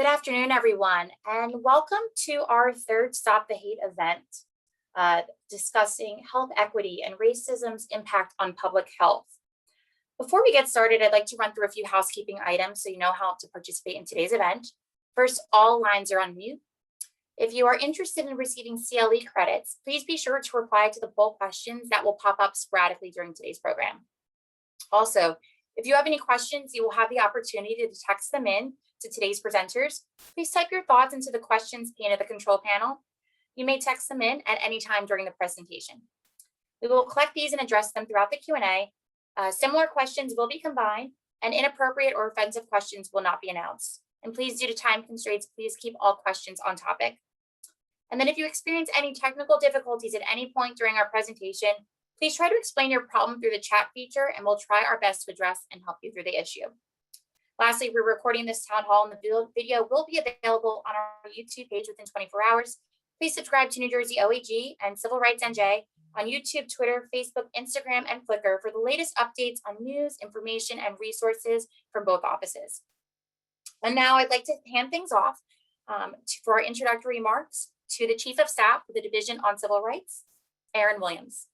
Good afternoon, everyone, and welcome to our third Stop the Hate event, discussing health equity and racism's impact on public health. Before we get started, I'd like to run through a few housekeeping items so you know how to participate in today's event. First, all lines are on mute. If you are interested in receiving CLE credits, please be sure to reply to the poll questions that will pop up sporadically during today's program. Also, if you have any questions, you will have the opportunity to text them in to today's presenters. Please type your thoughts into the questions pane of the control panel. You may text them in at any time during the presentation. We will collect these and address them throughout the Q&A. Similar questions will be combined, and inappropriate or offensive questions will not be announced. And please, due to time constraints, please keep all questions on topic. And then if you experience any technical difficulties at any point during our presentation, please try to explain your problem through the chat feature, and we'll try our best to address and help you through the issue. Lastly, we're recording this town hall, and the video will be available on our YouTube page within 24 hours. Please subscribe to New Jersey OAG and Civil Rights NJ on YouTube, Twitter, Facebook, Instagram, and Flickr for the latest updates on news, information, and resources from both offices. And now I'd like to hand things off for our introductory remarks to the Chief of Staff for the Division on Civil Rights, Aaron Williams.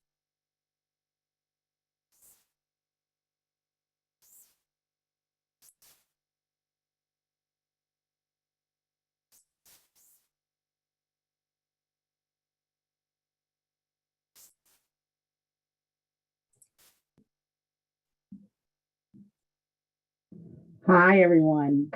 Hi, everyone.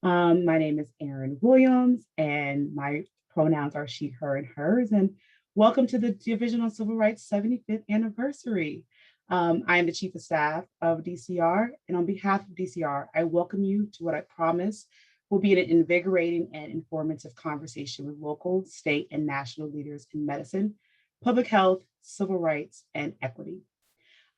My name is Aaron Williams, and my pronouns are she, her, and hers. And welcome to the Division on Civil Rights 75th anniversary. I am the Chief of Staff of DCR, and on behalf of DCR, I welcome you to what I promise will be an invigorating and informative conversation with local, state, and national leaders in medicine, public health, civil rights, and equity.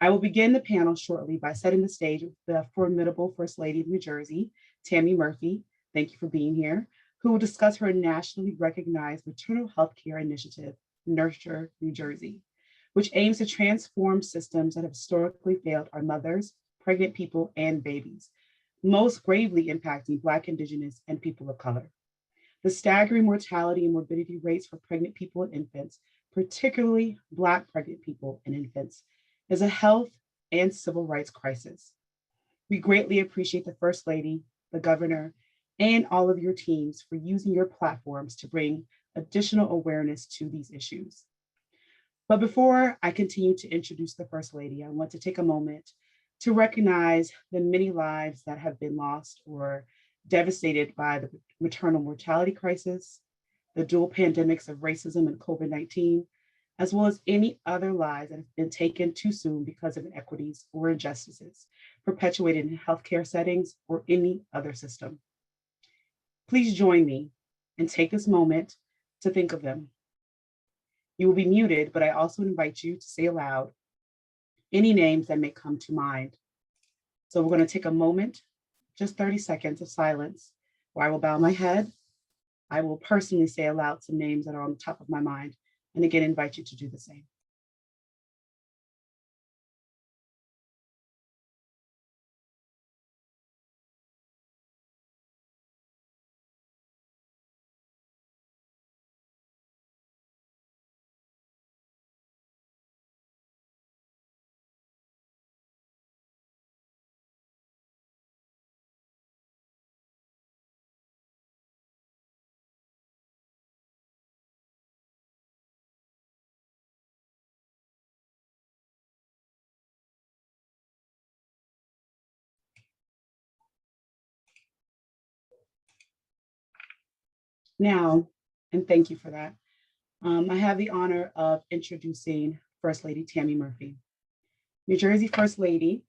I will begin the panel shortly by setting the stage with the formidable First Lady of New Jersey, Tammy Murphy, thank you for being here, who will discuss her nationally recognized maternal health care initiative, Nurture New Jersey, which aims to transform systems that have historically failed our mothers, pregnant people, and babies, most gravely impacting Black, Indigenous, and people of color. The staggering mortality and morbidity rates for pregnant people and infants, particularly Black pregnant people and infants, is a health and civil rights crisis. We greatly appreciate the First Lady, the Governor, and all of your teams for using your platforms to bring additional awareness to these issues. But before I continue to introduce the First Lady, I want to take a moment to recognize the many lives that have been lost or devastated by the maternal mortality crisis, the dual pandemics of racism and COVID-19, as well as any other lives that have been taken too soon because of inequities or injustices perpetuated in healthcare settings or any other system. Please join me and take this moment to think of them. You will be muted, but I also invite you to say aloud any names that may come to mind. So we're going to take a moment, just 30 seconds of silence, where I will bow my head. I will personally say aloud some names that are on the top of my mind, and again, invite you to do the same. Now, and thank you for that, I have the honor of introducing First Lady Tammy Murphy. New Jersey First Lady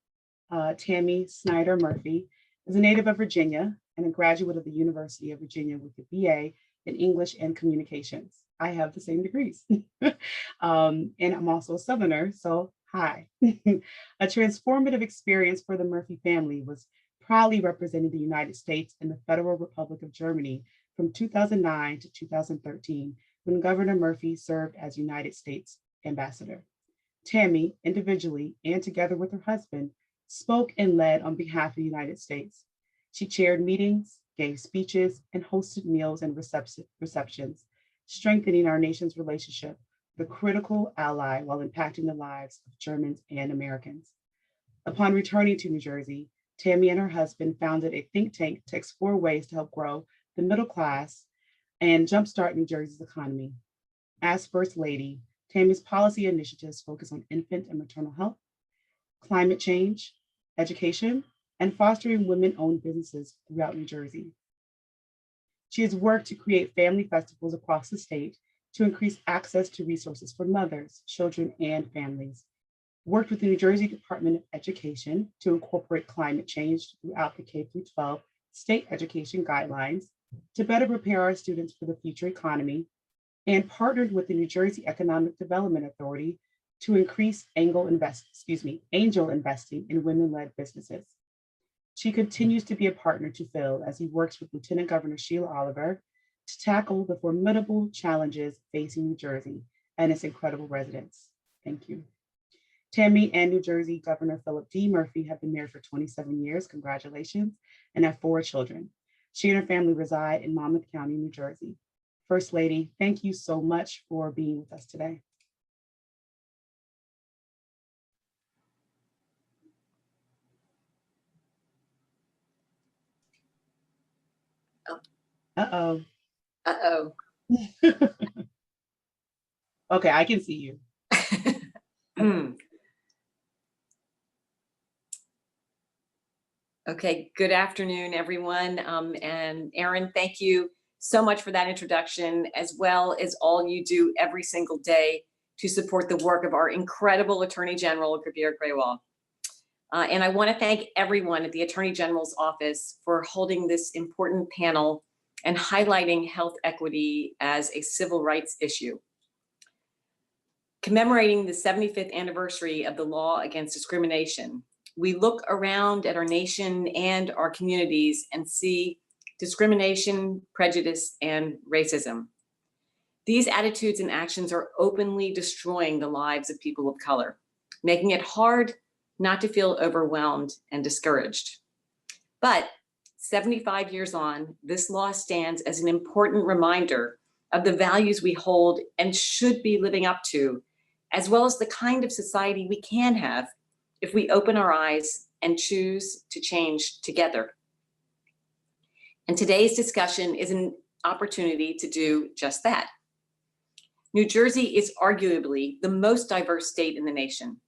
Tammy Snyder Murphy is a native of Virginia and a graduate of the University of Virginia with a BA in English and Communications. I have the same degrees. And I'm also a Southerner, so hi. A transformative experience for the Murphy family was proudly representing the United States in the Federal Republic of Germany from 2009 to 2013, when Governor Murphy served as United States Ambassador. Tammy, individually and together with her husband, spoke and led on behalf of the United States. She chaired meetings, gave speeches, and hosted meals and receptions, strengthening our nation's relationship, the critical ally while impacting the lives of Germans and Americans. Upon returning to New Jersey, Tammy and her husband founded a think tank to explore ways to help grow the middle class and jumpstart New Jersey's economy. As First Lady, Tammy's policy initiatives focus on infant and maternal health, climate change, education, and fostering women-owned businesses throughout New Jersey. She has worked to create family festivals across the state to increase access to resources for mothers, children, and families. Worked with the New Jersey Department of Education to incorporate climate change throughout the K-12 state education guidelines to better prepare our students for the future economy, and partnered with the New Jersey Economic Development Authority to increase angel investing in women-led businesses. She continues to be a partner to Phil as he works with Lieutenant Governor Sheila Oliver to tackle the formidable challenges facing New Jersey and its incredible residents. Thank you. Tammy and New Jersey Governor Philip D. Murphy have been married for 27 years, congratulations, and have 4 children. She and her family reside in Monmouth County, New Jersey. First Lady, thank you so much for being with us today. Uh-oh. Uh-oh. Okay, I can see you. Okay, good afternoon, everyone. And Erin, thank you so much for that introduction, as well as all you do every single day to support the work of our incredible Attorney General, Kabir Grewal. And I want to thank everyone at the Attorney General's office for holding this important panel and highlighting health equity as a civil rights issue. Commemorating the 75th anniversary of the law against discrimination, we look around at our nation and our communities and see discrimination, prejudice, and racism. These attitudes and actions are openly destroying the lives of people of color, making it hard not to feel overwhelmed and discouraged. But 75 years on, this law stands as an important reminder of the values we hold and should be living up to, as well as the kind of society we can have if we open our eyes and choose to change together. And today's discussion is an opportunity to do just that. New Jersey is arguably the most diverse state in the nation,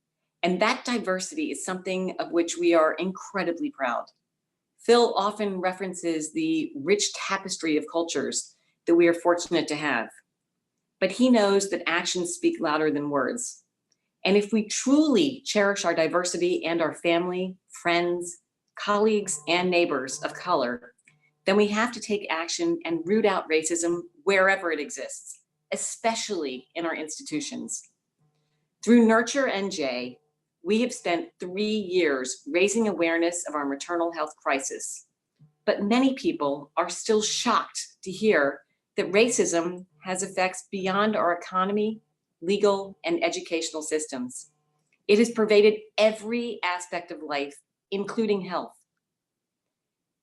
and that diversity is something of which we are incredibly proud. Phil often references the rich tapestry of cultures that we are fortunate to have, but he knows that actions speak louder than words. And if we truly cherish our diversity and our family, friends, colleagues, and neighbors of color, then we have to take action and root out racism wherever it exists, especially in our institutions. Through Nurture NJ, we have spent 3 years raising awareness of our maternal health crisis, but many people are still shocked to hear that racism has effects beyond our economy, legal, and educational systems. It has pervaded every aspect of life, including health.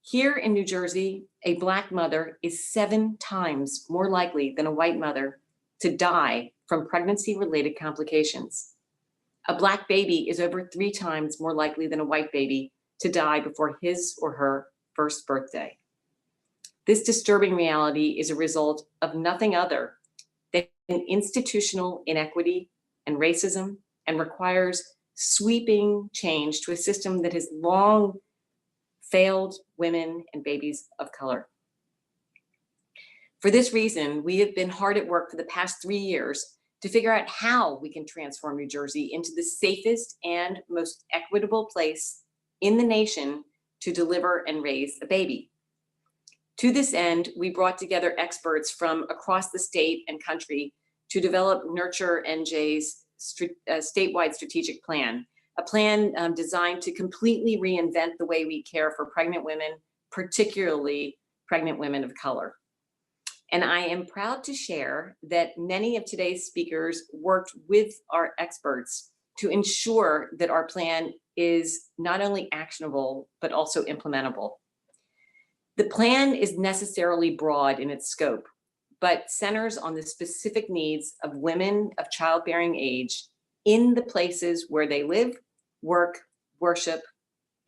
Here in New Jersey, a Black mother is 7 times more likely than a white mother to die from pregnancy-related complications. A Black baby is over 3 times more likely than a white baby to die before his or her first birthday. This disturbing reality is a result of nothing other than institutional inequity and racism, and requires sweeping change to a system that has long failed women and babies of color. For this reason, we have been hard at work for the past 3 years to figure out how we can transform New Jersey into the safest and most equitable place in the nation to deliver and raise a baby. To this end, we brought together experts from across the state and country to develop Nurture NJ's statewide strategic plan, a plan designed to completely reinvent the way we care for pregnant women, particularly pregnant women of color. And I am proud to share that many of today's speakers worked with our experts to ensure that our plan is not only actionable, but also implementable. The plan is necessarily broad in its scope, but centers on the specific needs of women of childbearing age in the places where they live, work, worship,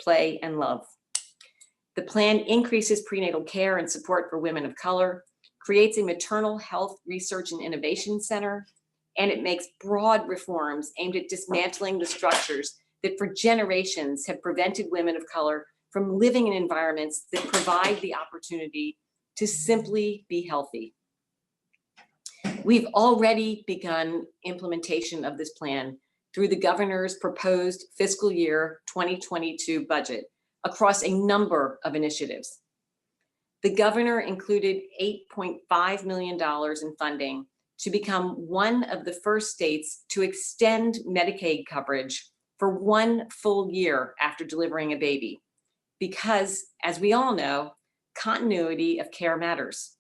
play, and love. The plan increases prenatal care and support for women of color, creates a maternal health research and innovation center, and it makes broad reforms aimed at dismantling the structures that for generations have prevented women of color from living in environments that provide the opportunity to simply be healthy. We've already begun implementation of this plan through the governor's proposed fiscal year 2022 budget across a number of initiatives. The governor included $8.5 million in funding to become one of the first states to extend Medicaid coverage for 1 full year after delivering a baby. Because, as we all know, continuity of care matters.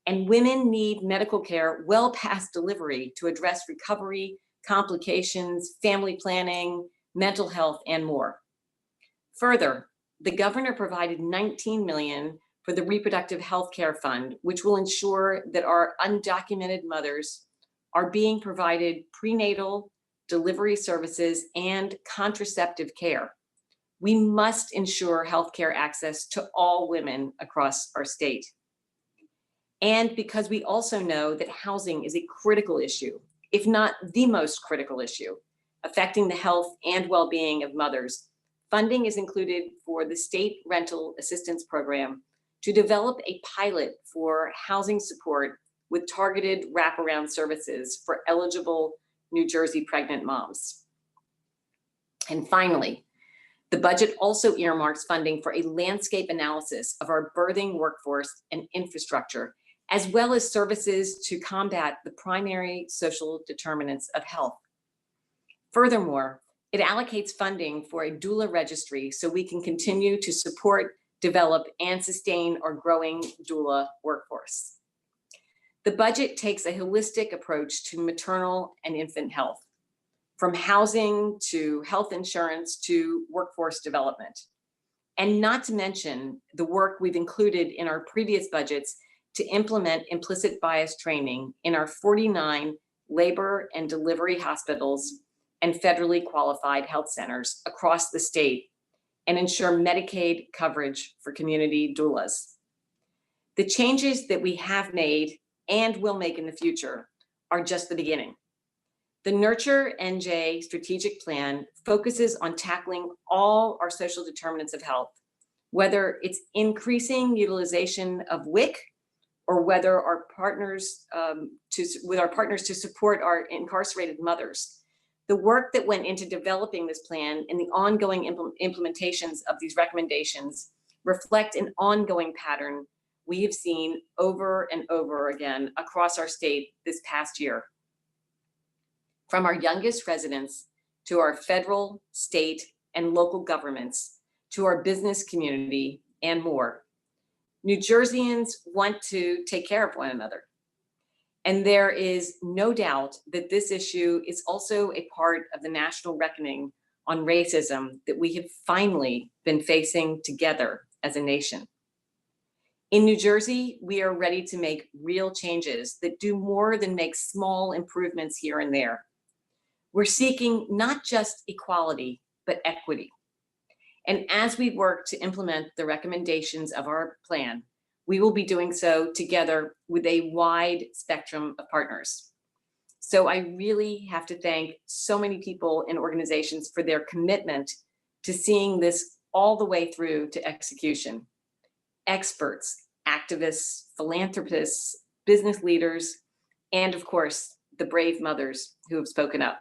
And women need medical care well past delivery to address recovery, complications, family planning, mental health, and more. Further, the governor provided $19 million for the Reproductive Health Care Fund, which will ensure that our undocumented mothers are being provided prenatal, delivery services, and contraceptive care. We must ensure healthcare access to all women across our state. And because we also know that housing is a critical issue, if not the most critical issue, affecting the health and well-being of mothers, funding is included for the State Rental Assistance Program to develop a pilot for housing support with targeted wraparound services for eligible New Jersey pregnant moms. And finally, the budget also earmarks funding for a landscape analysis of our birthing workforce and infrastructure, as well as services to combat the primary social determinants of health. Furthermore, it allocates funding for a doula registry so we can continue to support, develop, and sustain our growing doula workforce. The budget takes a holistic approach to maternal and infant health, from housing to health insurance to workforce development. And not to mention the work we've included in our previous budgets to implement implicit bias training in our 49 labor and delivery hospitals and federally qualified health centers across the state and ensure Medicaid coverage for community doulas. The changes that we have made and will make in the future are just the beginning. The Nurture NJ strategic plan focuses on tackling all our social determinants of health, whether it's increasing utilization of WIC or whether our partners to support our incarcerated mothers. The work that went into developing this plan and the ongoing implementations of these recommendations reflect an ongoing pattern we have seen over and over again across our state this past year. From our youngest residents to our federal, state, and local governments, to our business community, and more. New Jerseyans want to take care of one another. And there is no doubt that this issue is also a part of the national reckoning on racism that we have finally been facing together as a nation. In New Jersey, we are ready to make real changes that do more than make small improvements here and there. We're seeking not just equality, but equity. And as we work to implement the recommendations of our plan, we will be doing so together with a wide spectrum of partners. So I really have to thank so many people and organizations for their commitment to seeing this all the way through to execution. Experts, activists, philanthropists, business leaders, and of course, the brave mothers who have spoken up.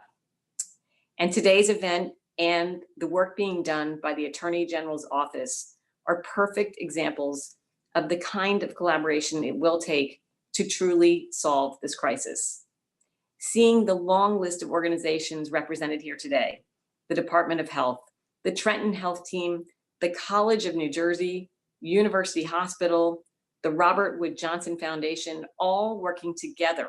And today's event and the work being done by the Attorney General's office are perfect examples of the kind of collaboration it will take to truly solve this crisis. Seeing the long list of organizations represented here today, the Department of Health, the Trenton Health Team, the College of New Jersey, University Hospital, the Robert Wood Johnson Foundation, all working together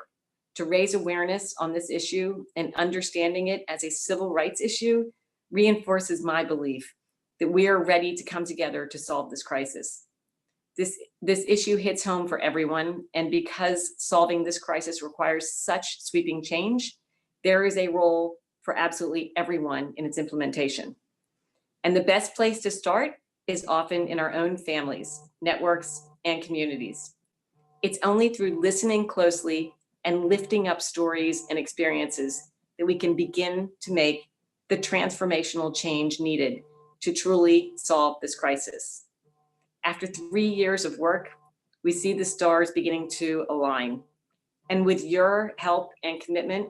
to raise awareness on this issue and understanding it as a civil rights issue reinforces my belief that we are ready to come together to solve this crisis. This issue hits home for everyone, and because solving this crisis requires such sweeping change, there is a role for absolutely everyone in its implementation. And the best place to start is often in our own families, networks, and communities. It's only through listening closely and lifting up stories and experiences that we can begin to make the transformational change needed to truly solve this crisis. After 3 years of work, we see the stars beginning to align. And with your help and commitment,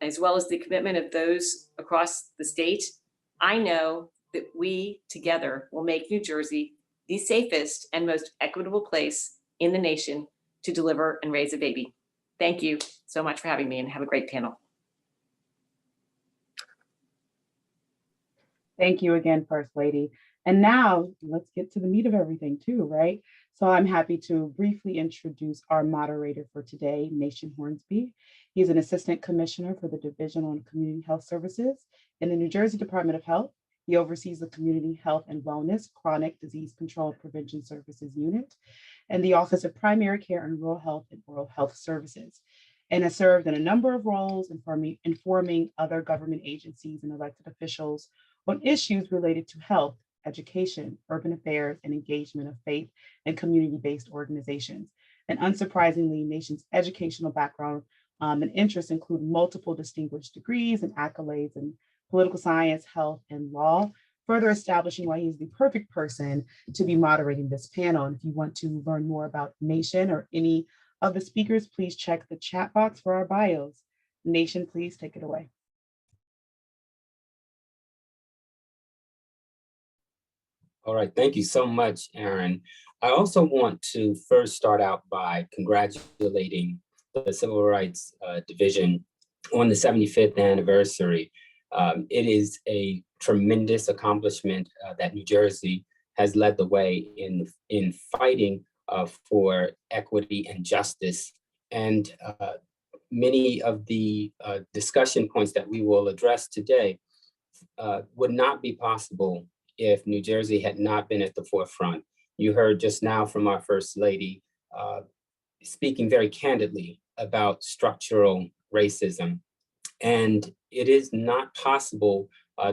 as well as the commitment of those across the state, I know that we together will make New Jersey the safest and most equitable place in the nation to deliver and raise a baby. Thank you so much for having me, and have a great panel. Thank you again, First Lady. And now let's get to the meat of everything too, right? So I'm happy to briefly introduce our moderator for today, Nation Hornsby. He's an assistant commissioner for the Division on Community Health Services in the New Jersey Department of Health. He oversees the Community Health and Wellness Chronic Disease Control and Prevention Services Unit and the Office of Primary Care and Rural Health and Oral Health Services, and has served in a number of roles informing other government agencies and elected officials on issues related to health, education, urban affairs, and engagement of faith and community-based organizations. And unsurprisingly, Nation's educational background and interests include multiple distinguished degrees and accolades in political science, health, and law, further establishing why he's the perfect person to be moderating this panel. And if you want to learn more about Nation or any of the speakers, please check the chat box for our bios. Nation, please take it away. All right, thank you so much, Erin. I also want to first start out by congratulating the Civil Rights Division on the 75th anniversary. It is a tremendous accomplishment that New Jersey has led the way in fighting for equity and justice. And many of the discussion points that we will address today would not be possible if New Jersey had not been at the forefront. You heard just now from our First Lady speaking very candidly about structural racism. And it is not possible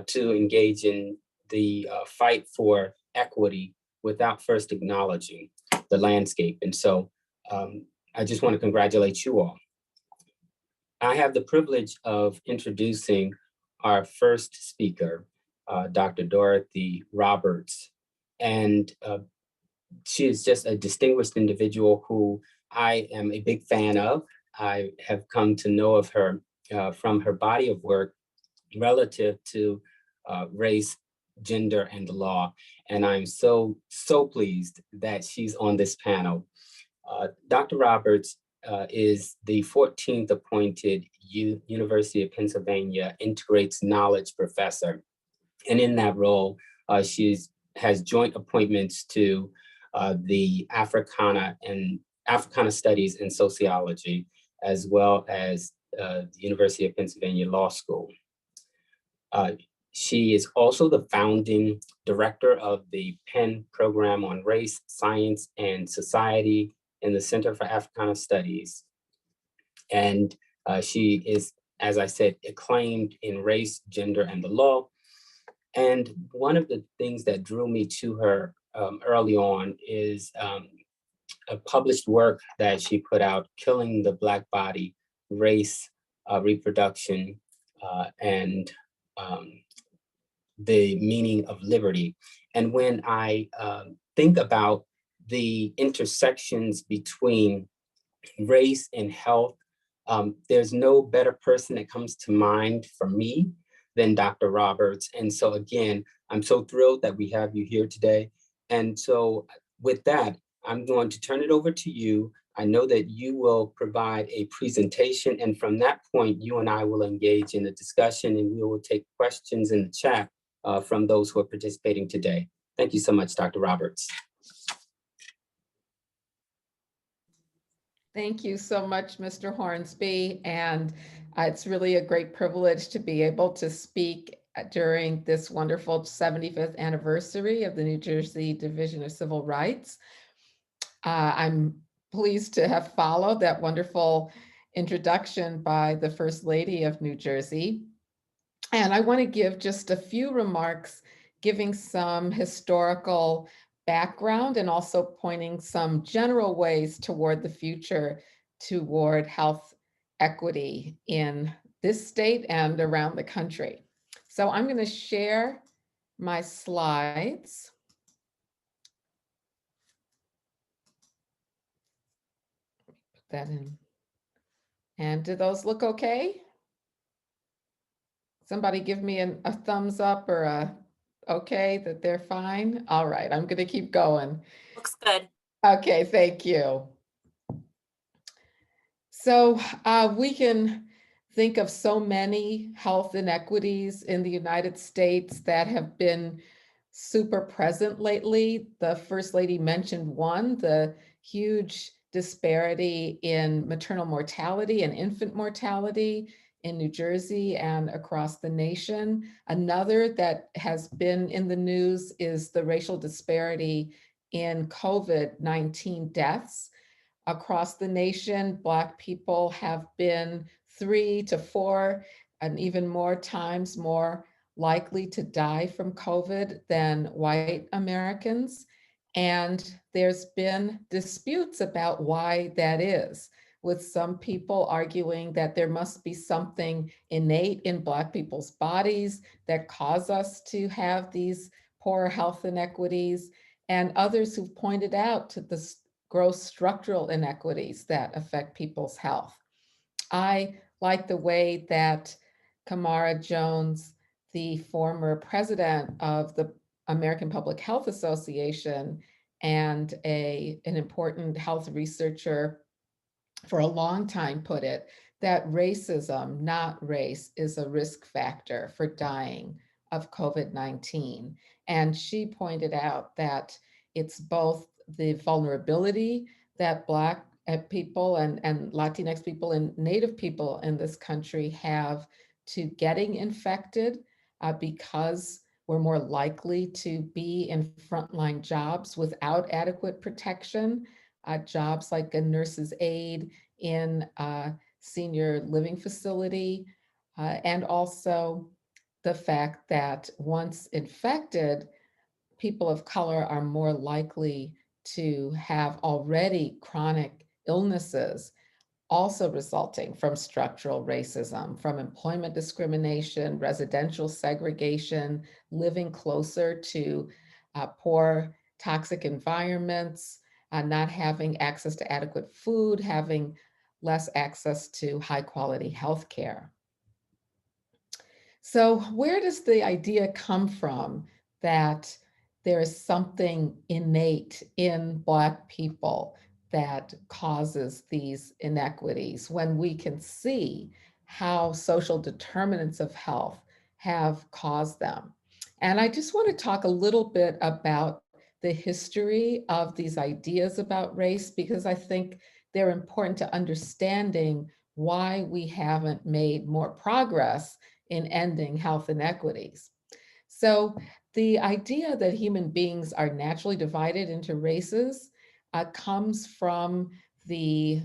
to engage in the fight for equity without first acknowledging the landscape. And so I just want to congratulate you all. I have the privilege of introducing our first speaker, Dr. Dorothy Roberts. And she is just a distinguished individual who I am a big fan of. I have come to know of her from her body of work relative to race, gender, and the law. And I'm so pleased that she's on this panel. Dr. Roberts is the 14th appointed University of Pennsylvania Integrates Knowledge Professor. And in that role, she has joint appointments to the Africana Studies and Sociology, as well as the University of Pennsylvania Law School. She is also the founding director of the Penn Program on Race, Science, and Society in the Center for Africana Studies. And she is, as I said, acclaimed in race, gender, and the law. And one of the things that drew me to her early on is a published work that she put out, Killing the Black Body, Race, Reproduction, and the Meaning of Liberty. And when I think about the intersections between race and health, there's no better person that comes to mind for me than Dr. Roberts. And so again, I'm so thrilled that we have you here today. And so with that, I'm going to turn it over to you. I know that you will provide a presentation, and from that point, you and I will engage in a discussion, and we will take questions in the chat from those who are participating today. Thank you so much, Dr. Roberts. Thank you so much, Mr. Hornsby. And it's really a great privilege to be able to speak during this wonderful 75th anniversary of the New Jersey Division of Civil Rights. I'm pleased to have followed that wonderful introduction by the First Lady of New Jersey. And I want to give just a few remarks, giving some historical background and also pointing some general ways toward the future toward health equity in this state and around the country. So I'm going to share my slides. Put that in. And do those look okay? Somebody give me a thumbs up or a okay that they're fine. All right, I'm going to keep going. Looks good. Okay, thank you. So we can think of so many health inequities in the United States that have been super present lately. The First Lady mentioned one, the huge disparity in maternal mortality and infant mortality in New Jersey and across the nation. Another that has been in the news is the racial disparity in COVID-19 deaths. Across the nation, Black people have been 3 to 4 and even more times more likely to die from COVID than white Americans. And there's been disputes about why that is, with some people arguing that there must be something innate in Black people's bodies that cause us to have these poor health inequities, and others who've pointed out to the gross structural inequities that affect people's health. I like the way that Kamara Jones, the former president of the American Public Health Association and an important health researcher for a long time, put it, that racism, not race, is a risk factor for dying of COVID-19. And she pointed out that it's both the vulnerability that Black people and Latinx people and Native people in this country have to getting infected because we're more likely to be in frontline jobs without adequate protection, jobs like a nurse's aide in a senior living facility, and also the fact that once infected, people of color are more likely to have already chronic illnesses, also resulting from structural racism, from employment discrimination, residential segregation, living closer to poor, toxic environments, not having access to adequate food, having less access to high quality health care. So where does the idea come from that there is something innate in Black people that causes these inequities when we can see how social determinants of health have caused them? And I just want to talk a little bit about the history of these ideas about race, because I think they're important to understanding why we haven't made more progress in ending health inequities. So the idea that human beings are naturally divided into races comes from the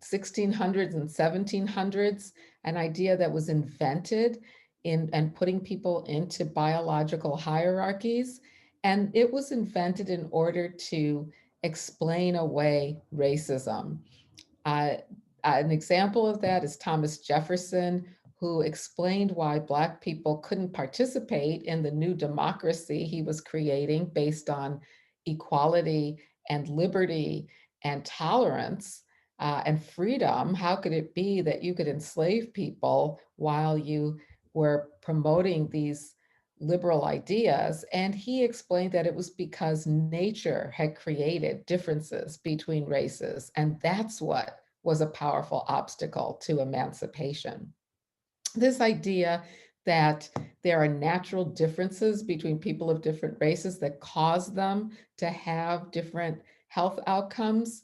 1600s and 1700s, an idea that was invented in and putting people into biological hierarchies. And it was invented in order to explain away racism. An example of that is Thomas Jefferson, who explained why Black people couldn't participate in the new democracy he was creating based on equality and liberty and tolerance and freedom. How could it be that you could enslave people while you were promoting these liberal ideas? And he explained that it was because nature had created differences between races, and that's what was a powerful obstacle to emancipation. This idea that there are natural differences between people of different races that cause them to have different health outcomes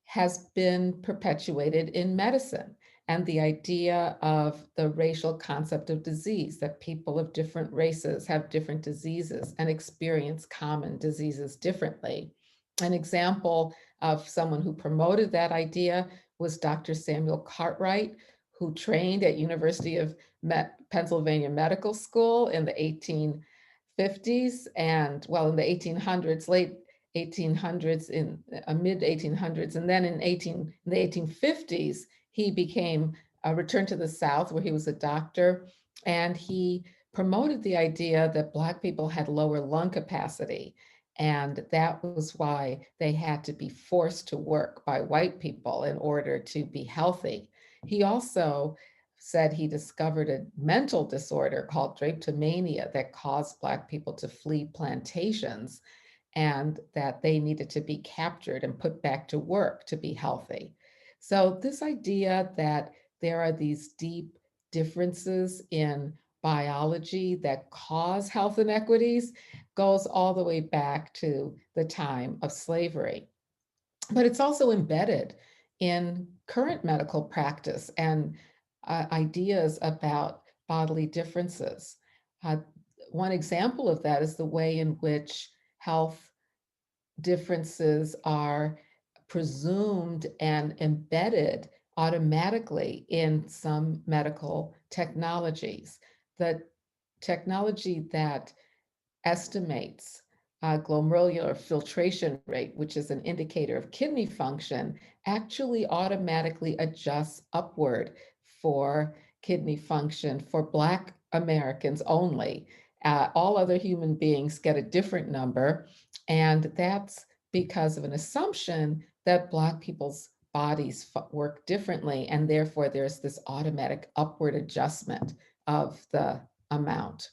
has been perpetuated in medicine. And the idea of the racial concept of disease, that people of different races have different diseases and experience common diseases differently. An example of someone who promoted that idea was Dr. Samuel Cartwright, who trained at University of Pennsylvania Medical School in the 1850s and, well, in the 1800s, late 1800s, in mid 1800s, and then in the 1850s, he became returned to the South where he was a doctor, and he promoted the idea that Black people had lower lung capacity. And that was why they had to be forced to work by white people in order to be healthy. He also said he discovered a mental disorder called drapetomania that caused Black people to flee plantations and that they needed to be captured and put back to work to be healthy. So this idea that there are these deep differences in biology that cause health inequities goes all the way back to the time of slavery. But it's also embedded in current medical practice and ideas about bodily differences. Uh, One example of that is the way in which health differences are presumed and embedded automatically in some medical technologies. The technology that estimates glomerular filtration rate, which is an indicator of kidney function, actually automatically adjusts upward for kidney function for Black Americans only. All other human beings get a different number, and that's because of an assumption that Black people's bodies work differently, and therefore there's this automatic upward adjustment of the amount.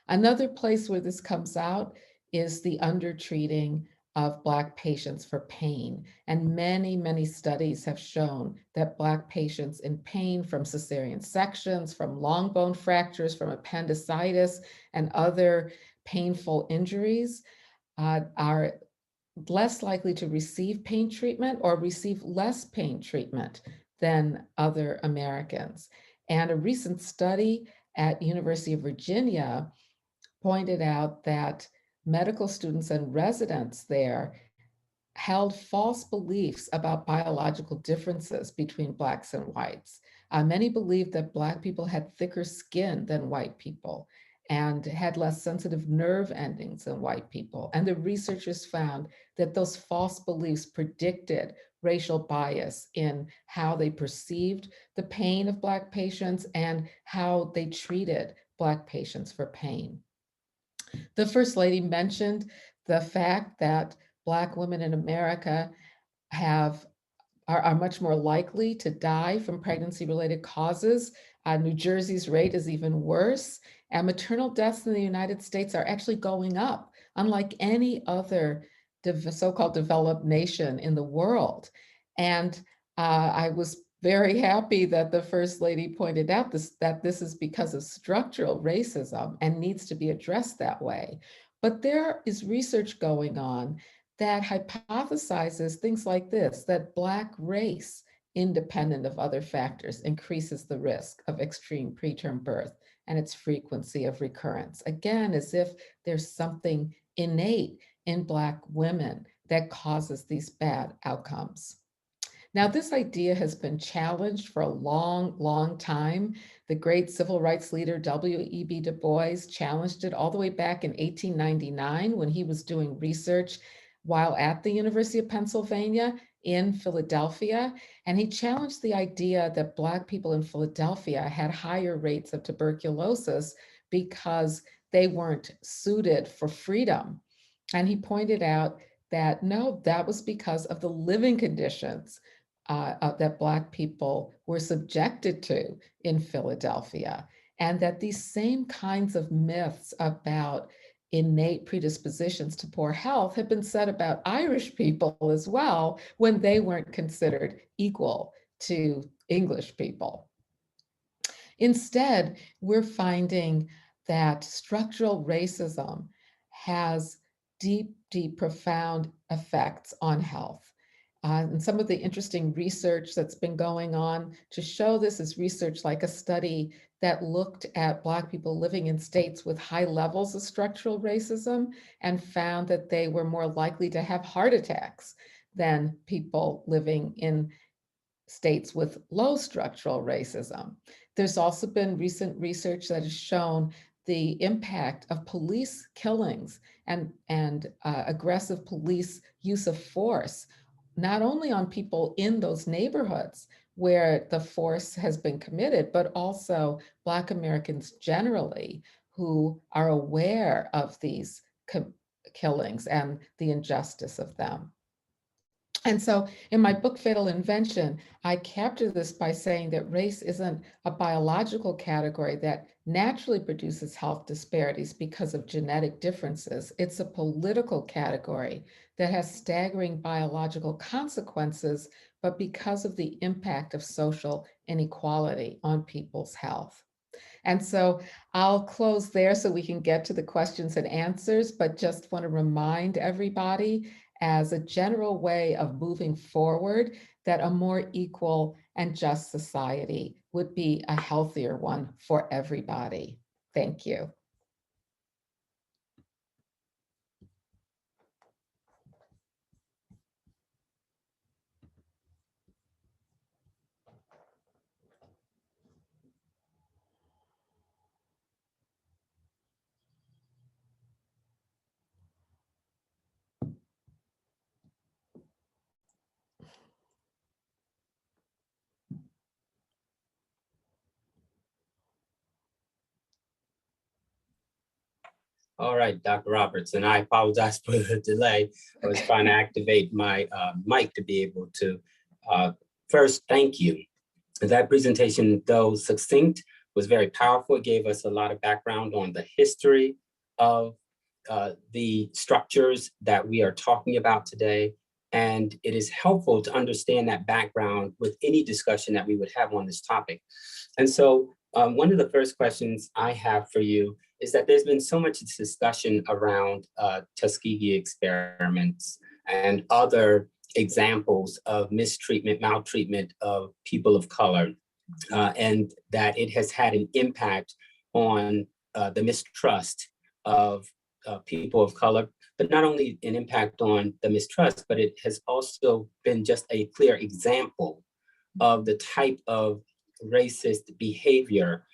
Another place where this comes out is the undertreating of Black patients for pain. And many, many studies have shown that Black patients in pain from cesarean sections, from long bone fractures, from appendicitis, and other painful injuries are less likely to receive pain treatment or receive less pain treatment than other Americans. And a recent study at University of Virginia pointed out that medical students and residents there held false beliefs about biological differences between Blacks and whites. Many believed that Black people had thicker skin than white people and had less sensitive nerve endings than white people. And the researchers found that those false beliefs predicted racial bias in how they perceived the pain of Black patients and how they treated Black patients for pain. The First Lady mentioned the fact that Black women in America are much more likely to die from pregnancy-related causes. New Jersey's rate is even worse, and maternal deaths in the United States are actually going up, unlike any other so-called developed nation in the world. And I was very happy that the First Lady pointed out that this is because of structural racism and needs to be addressed that way. But there is research going on that hypothesizes things like this, that Black race, independent of other factors, increases the risk of extreme preterm birth and its frequency of recurrence. Again, as if there's something innate in Black women that causes these bad outcomes. Now, this idea has been challenged for a long, long time. The great civil rights leader, W.E.B. Du Bois, challenged it all the way back in 1899 when he was doing research while at the University of Pennsylvania in Philadelphia. And he challenged the idea that Black people in Philadelphia had higher rates of tuberculosis because they weren't suited for freedom. And he pointed out that no, that was because of the living conditions that Black people were subjected to in Philadelphia, and that these same kinds of myths about innate predispositions to poor health have been said about Irish people as well when they weren't considered equal to English people. Instead, we're finding that structural racism has deep, deep, profound effects on health. And some of the interesting research that's been going on to show this is research like a study that looked at Black people living in states with high levels of structural racism and found that they were more likely to have heart attacks than people living in states with low structural racism. There's also been recent research that has shown the impact of police killings and aggressive police use of force, not only on people in those neighborhoods where the force has been committed, but also Black Americans generally who are aware of these killings and the injustice of them. And so in my book, Fatal Invention, I capture this by saying that race isn't a biological category that naturally produces health disparities because of genetic differences. It's a political category that has staggering biological consequences, but because of the impact of social inequality on people's health. And so I'll close there so we can get to the questions and answers, but just want to remind everybody as a general way of moving forward that a more equal and just society would be a healthier one for everybody. Thank you. All right, Dr. Roberts, and I apologize for the delay. I was trying to activate my mic to be able to. First, thank you. That presentation, though succinct, was very powerful. It gave us a lot of background on the history of the structures that we are talking about today. And it is helpful to understand that background with any discussion that we would have on this topic. And so one of the first questions I have for you is that there's been so much discussion around Tuskegee experiments and other examples of mistreatment, maltreatment of people of color, and that it has had an impact on the mistrust of people of color, but not only an impact on the mistrust, but it has also been just a clear example of the type of racist behavior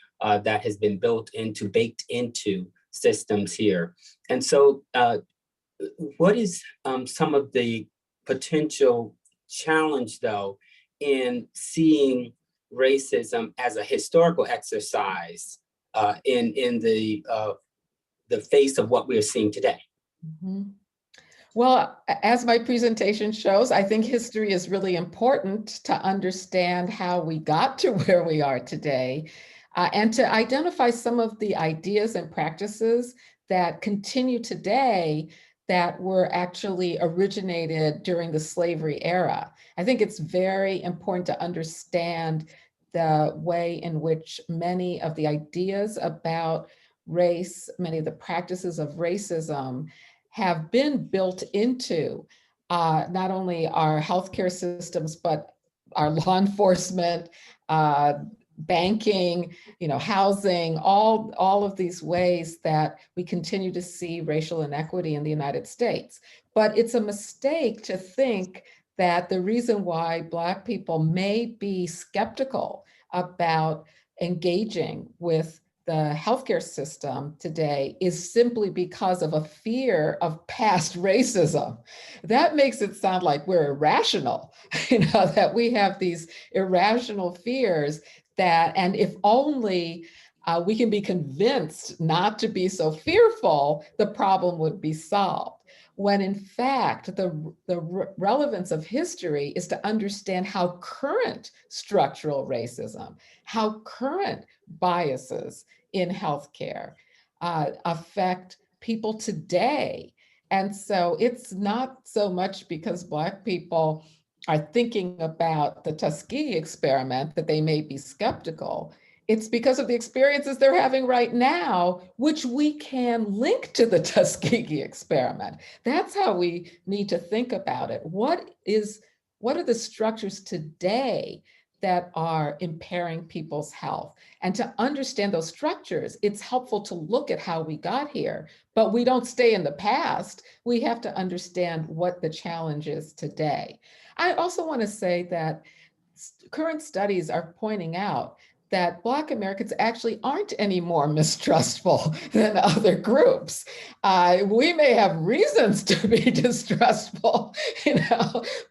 that has been baked into systems here. And so what is some of the potential challenge, though, in seeing racism as a historical exercise in the face of what we're seeing today? Mm-hmm. Well, as my presentation shows, I think history is really important to understand how we got to where we are today, and to identify some of the ideas and practices that continue today that were actually originated during the slavery era. I think it's very important to understand the way in which many of the ideas about race, many of the practices of racism have been built into not only our healthcare systems, but our law enforcement, banking, housing, all of these ways that we continue to see racial inequity in the United States. But it's a mistake to think that the reason why Black people may be skeptical about engaging with the healthcare system today is simply because of a fear of past racism. That makes it sound like we're irrational, that we have these irrational fears that, and if only we can be convinced not to be so fearful, the problem would be solved. When in fact, the relevance of history is to understand how current structural racism, how current biases in healthcare affect people today. And so it's not so much because Black people are thinking about the Tuskegee experiment that they may be skeptical. It's because of the experiences they're having right now, which we can link to the Tuskegee experiment. That's how we need to think about it. What are the structures today that are impairing people's health. And to understand those structures, it's helpful to look at how we got here, but we don't stay in the past. We have to understand what the challenge is today. I also want to say that current studies are pointing out that Black Americans actually aren't any more mistrustful than other groups. We may have reasons to be distrustful,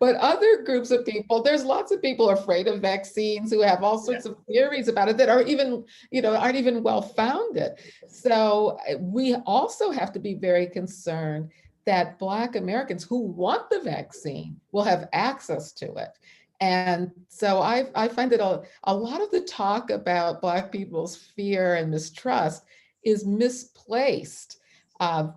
but other groups of people, there's lots of people afraid of vaccines who have all sorts of theories about it that are even, aren't even well-founded. So we also have to be very concerned that Black Americans who want the vaccine will have access to it. And so I find that a lot of the talk about Black people's fear and mistrust is misplaced,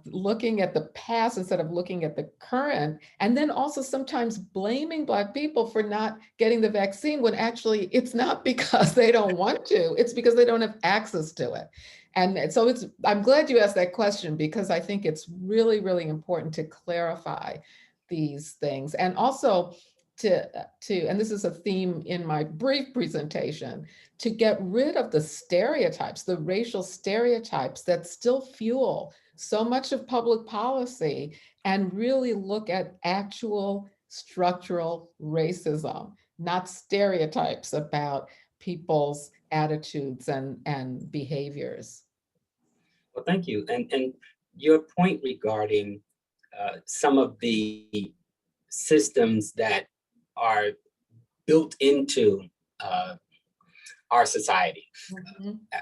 looking at the past instead of looking at the current, and then also sometimes blaming Black people for not getting the vaccine when actually it's not because they don't want to, it's because they don't have access to it. And so I'm glad you asked that question, because I think it's really, really important to clarify these things. And also, and this is a theme in my brief presentation, to get rid of the stereotypes, the racial stereotypes that still fuel so much of public policy, and really look at actual structural racism, not stereotypes about people's attitudes and behaviors. Well, thank you. And your point regarding some of the systems that are built into our society.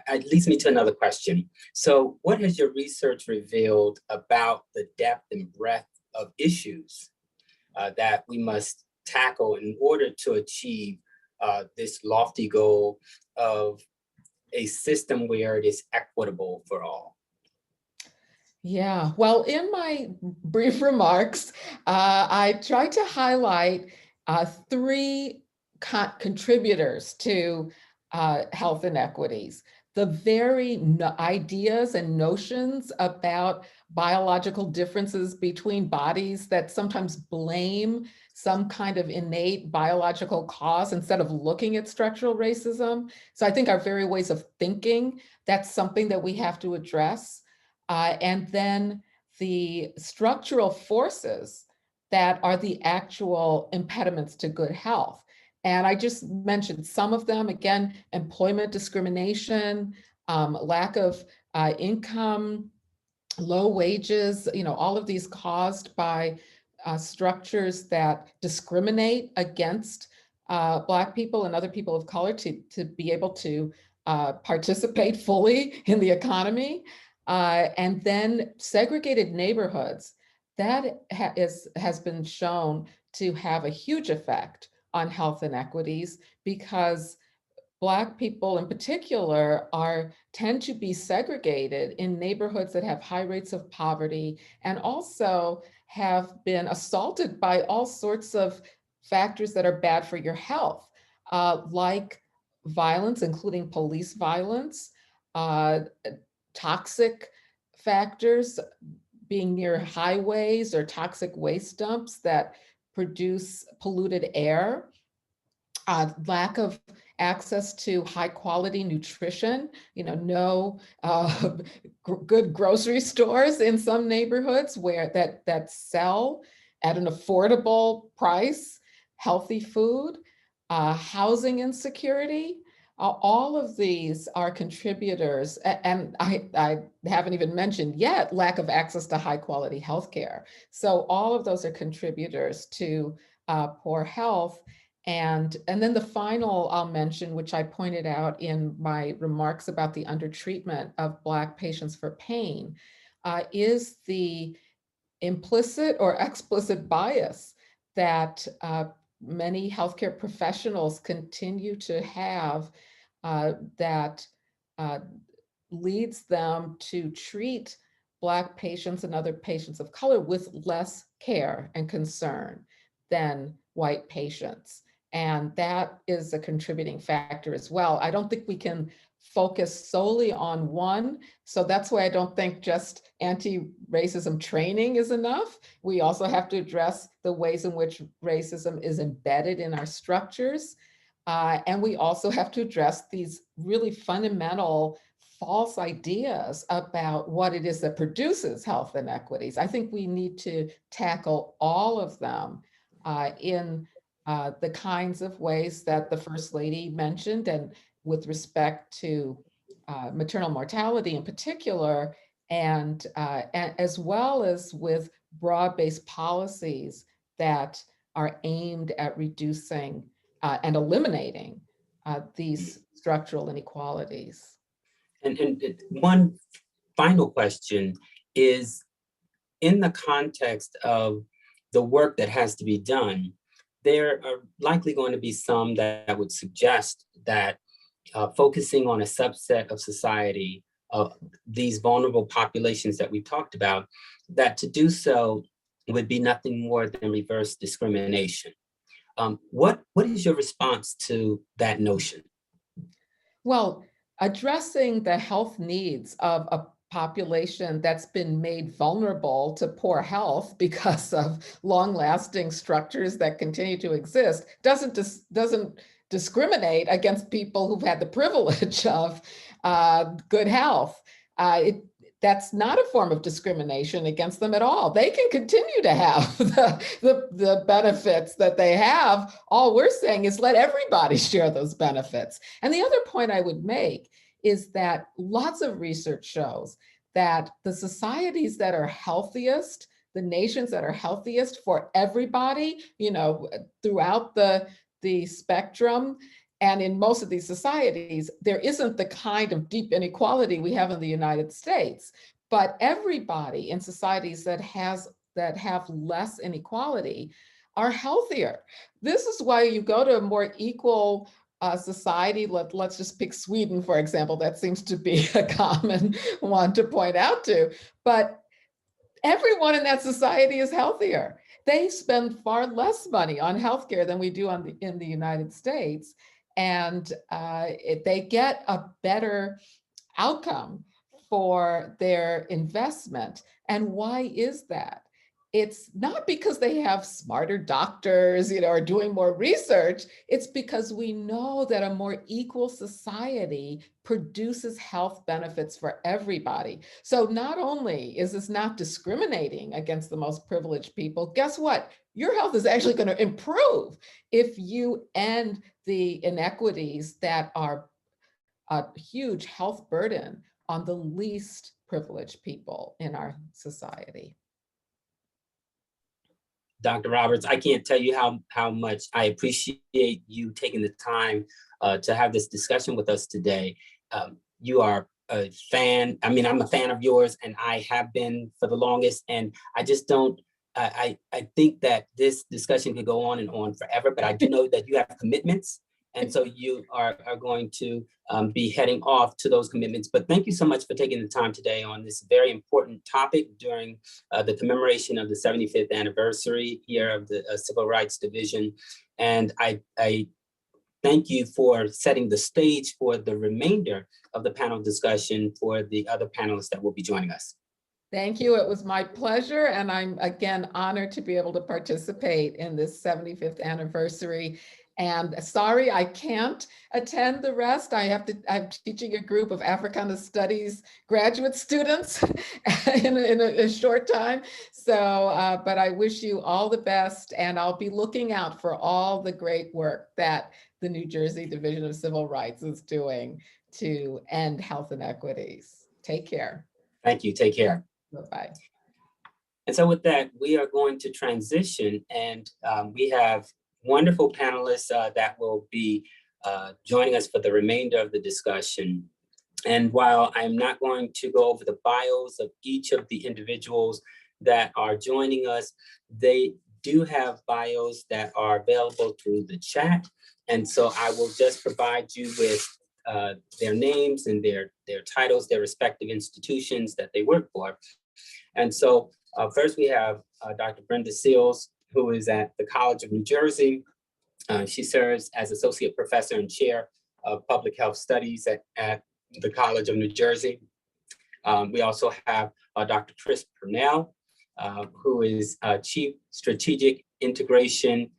It leads me to another question. So what has your research revealed about the depth and breadth of issues that we must tackle in order to achieve this lofty goal of a system where it is equitable for all? Yeah, well, in my brief remarks, I tried to highlight three contributors to health inequities. The very ideas and notions about biological differences between bodies that sometimes blame some kind of innate biological cause instead of looking at structural racism. So I think our very ways of thinking, that's something that we have to address. And then the structural forces that are the actual impediments to good health. And I just mentioned some of them. Again, employment discrimination, lack of income, low wages, all of these caused by structures that discriminate against Black people and other people of color to be able to participate fully in the economy. And then segregated neighborhoods, that has been shown to have a huge effect on health inequities, because Black people in particular tend to be segregated in neighborhoods that have high rates of poverty, and also have been assaulted by all sorts of factors that are bad for your health, like violence, including police violence, toxic factors, being near highways or toxic waste dumps that produce polluted air, lack of access to high quality nutrition, no good grocery stores in some neighborhoods where that sell at an affordable price healthy food, housing insecurity. All of these are contributors, and I haven't even mentioned yet lack of access to high quality healthcare. So all of those are contributors to poor health. And then the final I'll mention, which I pointed out in my remarks about the undertreatment of Black patients for pain, is the implicit or explicit bias that many healthcare professionals continue to have, that leads them to treat Black patients and other patients of color with less care and concern than white patients. And that is a contributing factor as well. I don't think we can focus solely on one. So that's why I don't think just anti-racism training is enough. We also have to address the ways in which racism is embedded in our structures. And we also have to address these really fundamental false ideas about what it is that produces health inequities. I think we need to tackle all of them in the kinds of ways that the First Lady mentioned, and with respect to maternal mortality in particular, and as well as with broad-based policies that are aimed at reducing and eliminating these structural inequalities. And one final question is, in the context of the work that has to be done, there are likely going to be some that would suggest that focusing on a subset of society, of these vulnerable populations that we talked about, that to do so would be nothing more than reverse discrimination. What is your response to that notion? Well, addressing the health needs of a population that's been made vulnerable to poor health because of long-lasting structures that continue to exist doesn't discriminate against people who've had the privilege of good health. That's not a form of discrimination against them at all. They can continue to have the benefits that they have. All we're saying is let everybody share those benefits. And the other point I would make is that lots of research shows that the societies that are healthiest, the nations that are healthiest for everybody, throughout the spectrum, and in most of these societies, there isn't the kind of deep inequality we have in the United States. But everybody in societies that have less inequality are healthier. This is why you go to a more equal society. Let's just pick Sweden, for example. That seems to be a common one to point out to. But everyone in that society is healthier. They spend far less money on healthcare than we do in the United States. And they get a better outcome for their investment. And why is that? It's not because they have smarter doctors, are doing more research. It's because we know that a more equal society produces health benefits for everybody. So not only is this not discriminating against the most privileged people, guess what? Your health is actually going to improve if you end the inequities that are a huge health burden on the least privileged people in our society. Dr. Roberts, I can't tell you how much I appreciate you taking the time to have this discussion with us today. You are a fan. I mean, I'm a fan of yours, and I have been for the longest. And I just don't, I think that this discussion could go on and on forever, but I do know that you have commitments. And so you are going to be heading off to those commitments. But thank you so much for taking the time today on this very important topic during the commemoration of the 75th anniversary here of the Civil Rights Division. And I thank you for setting the stage for the remainder of the panel discussion for the other panelists that will be joining us. Thank you. It was my pleasure. And I'm again honored to be able to participate in this 75th anniversary. And sorry, I can't attend the rest. I'm teaching a group of Africana Studies graduate students in a short time. So, but I wish you all the best, and I'll be looking out for all the great work that the New Jersey Division of Civil Rights is doing to end health inequities. Take care. Thank you. Take care. Bye-bye. And so with that, we are going to transition, and we have wonderful panelists that will be joining us for the remainder of the discussion. And while I'm not going to go over the bios of each of the individuals that are joining us, they do have bios that are available through the chat. And so I will just provide you with their names and their titles, their respective institutions that they work for. And so first we have Dr. Brenda Seals, who is at the College of New Jersey. She serves as Associate Professor and Chair of Public Health Studies at the College of New Jersey. We also have Dr. Chris Purnell, who is Chief Strategic Integration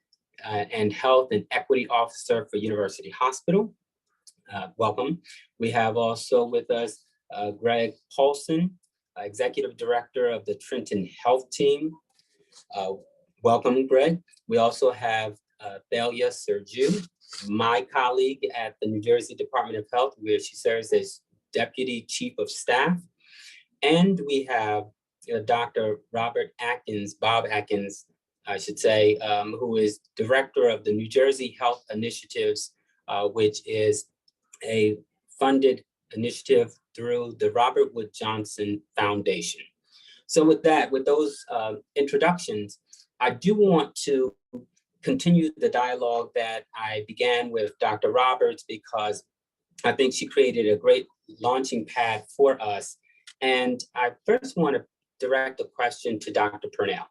and Health and Equity Officer for University Hospital. Welcome. We have also with us Greg Paulson, Executive Director of the Trenton Health Team. Welcome, Greg. We also have Thalia Sergiu, my colleague at the New Jersey Department of Health, where she serves as Deputy Chief of Staff. And we have Dr. Bob Atkins, I should say, who is Director of the New Jersey Health Initiatives, which is a funded initiative through the Robert Wood Johnson Foundation. So with those introductions, I do want to continue the dialogue that I began with Dr. Roberts, because I think she created a great launching pad for us. And I first want to direct a question to Dr. Purnell.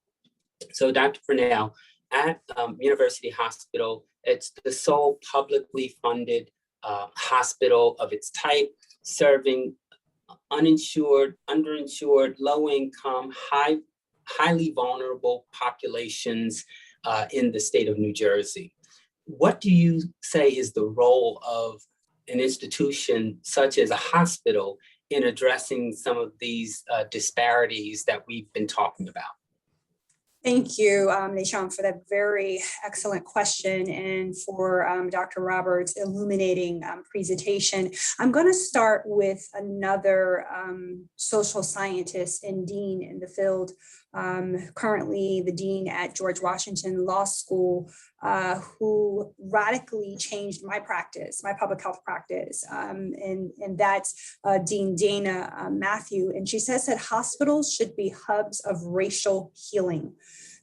So Dr. Purnell, at University Hospital, it's the sole publicly funded hospital of its type, serving uninsured, underinsured, low-income, highly vulnerable populations in the state of New Jersey. What do you say is the role of an institution such as a hospital in addressing some of these disparities that we've been talking about? Thank you, Nishan, for that very excellent question, and for Dr. Roberts' illuminating presentation. I'm going to start with another social scientist and dean in the field, currently the dean at George Washington Law School, who radically changed my practice, my public health practice, and that's Dean Dana Matthew. And she says that hospitals should be hubs of racial healing.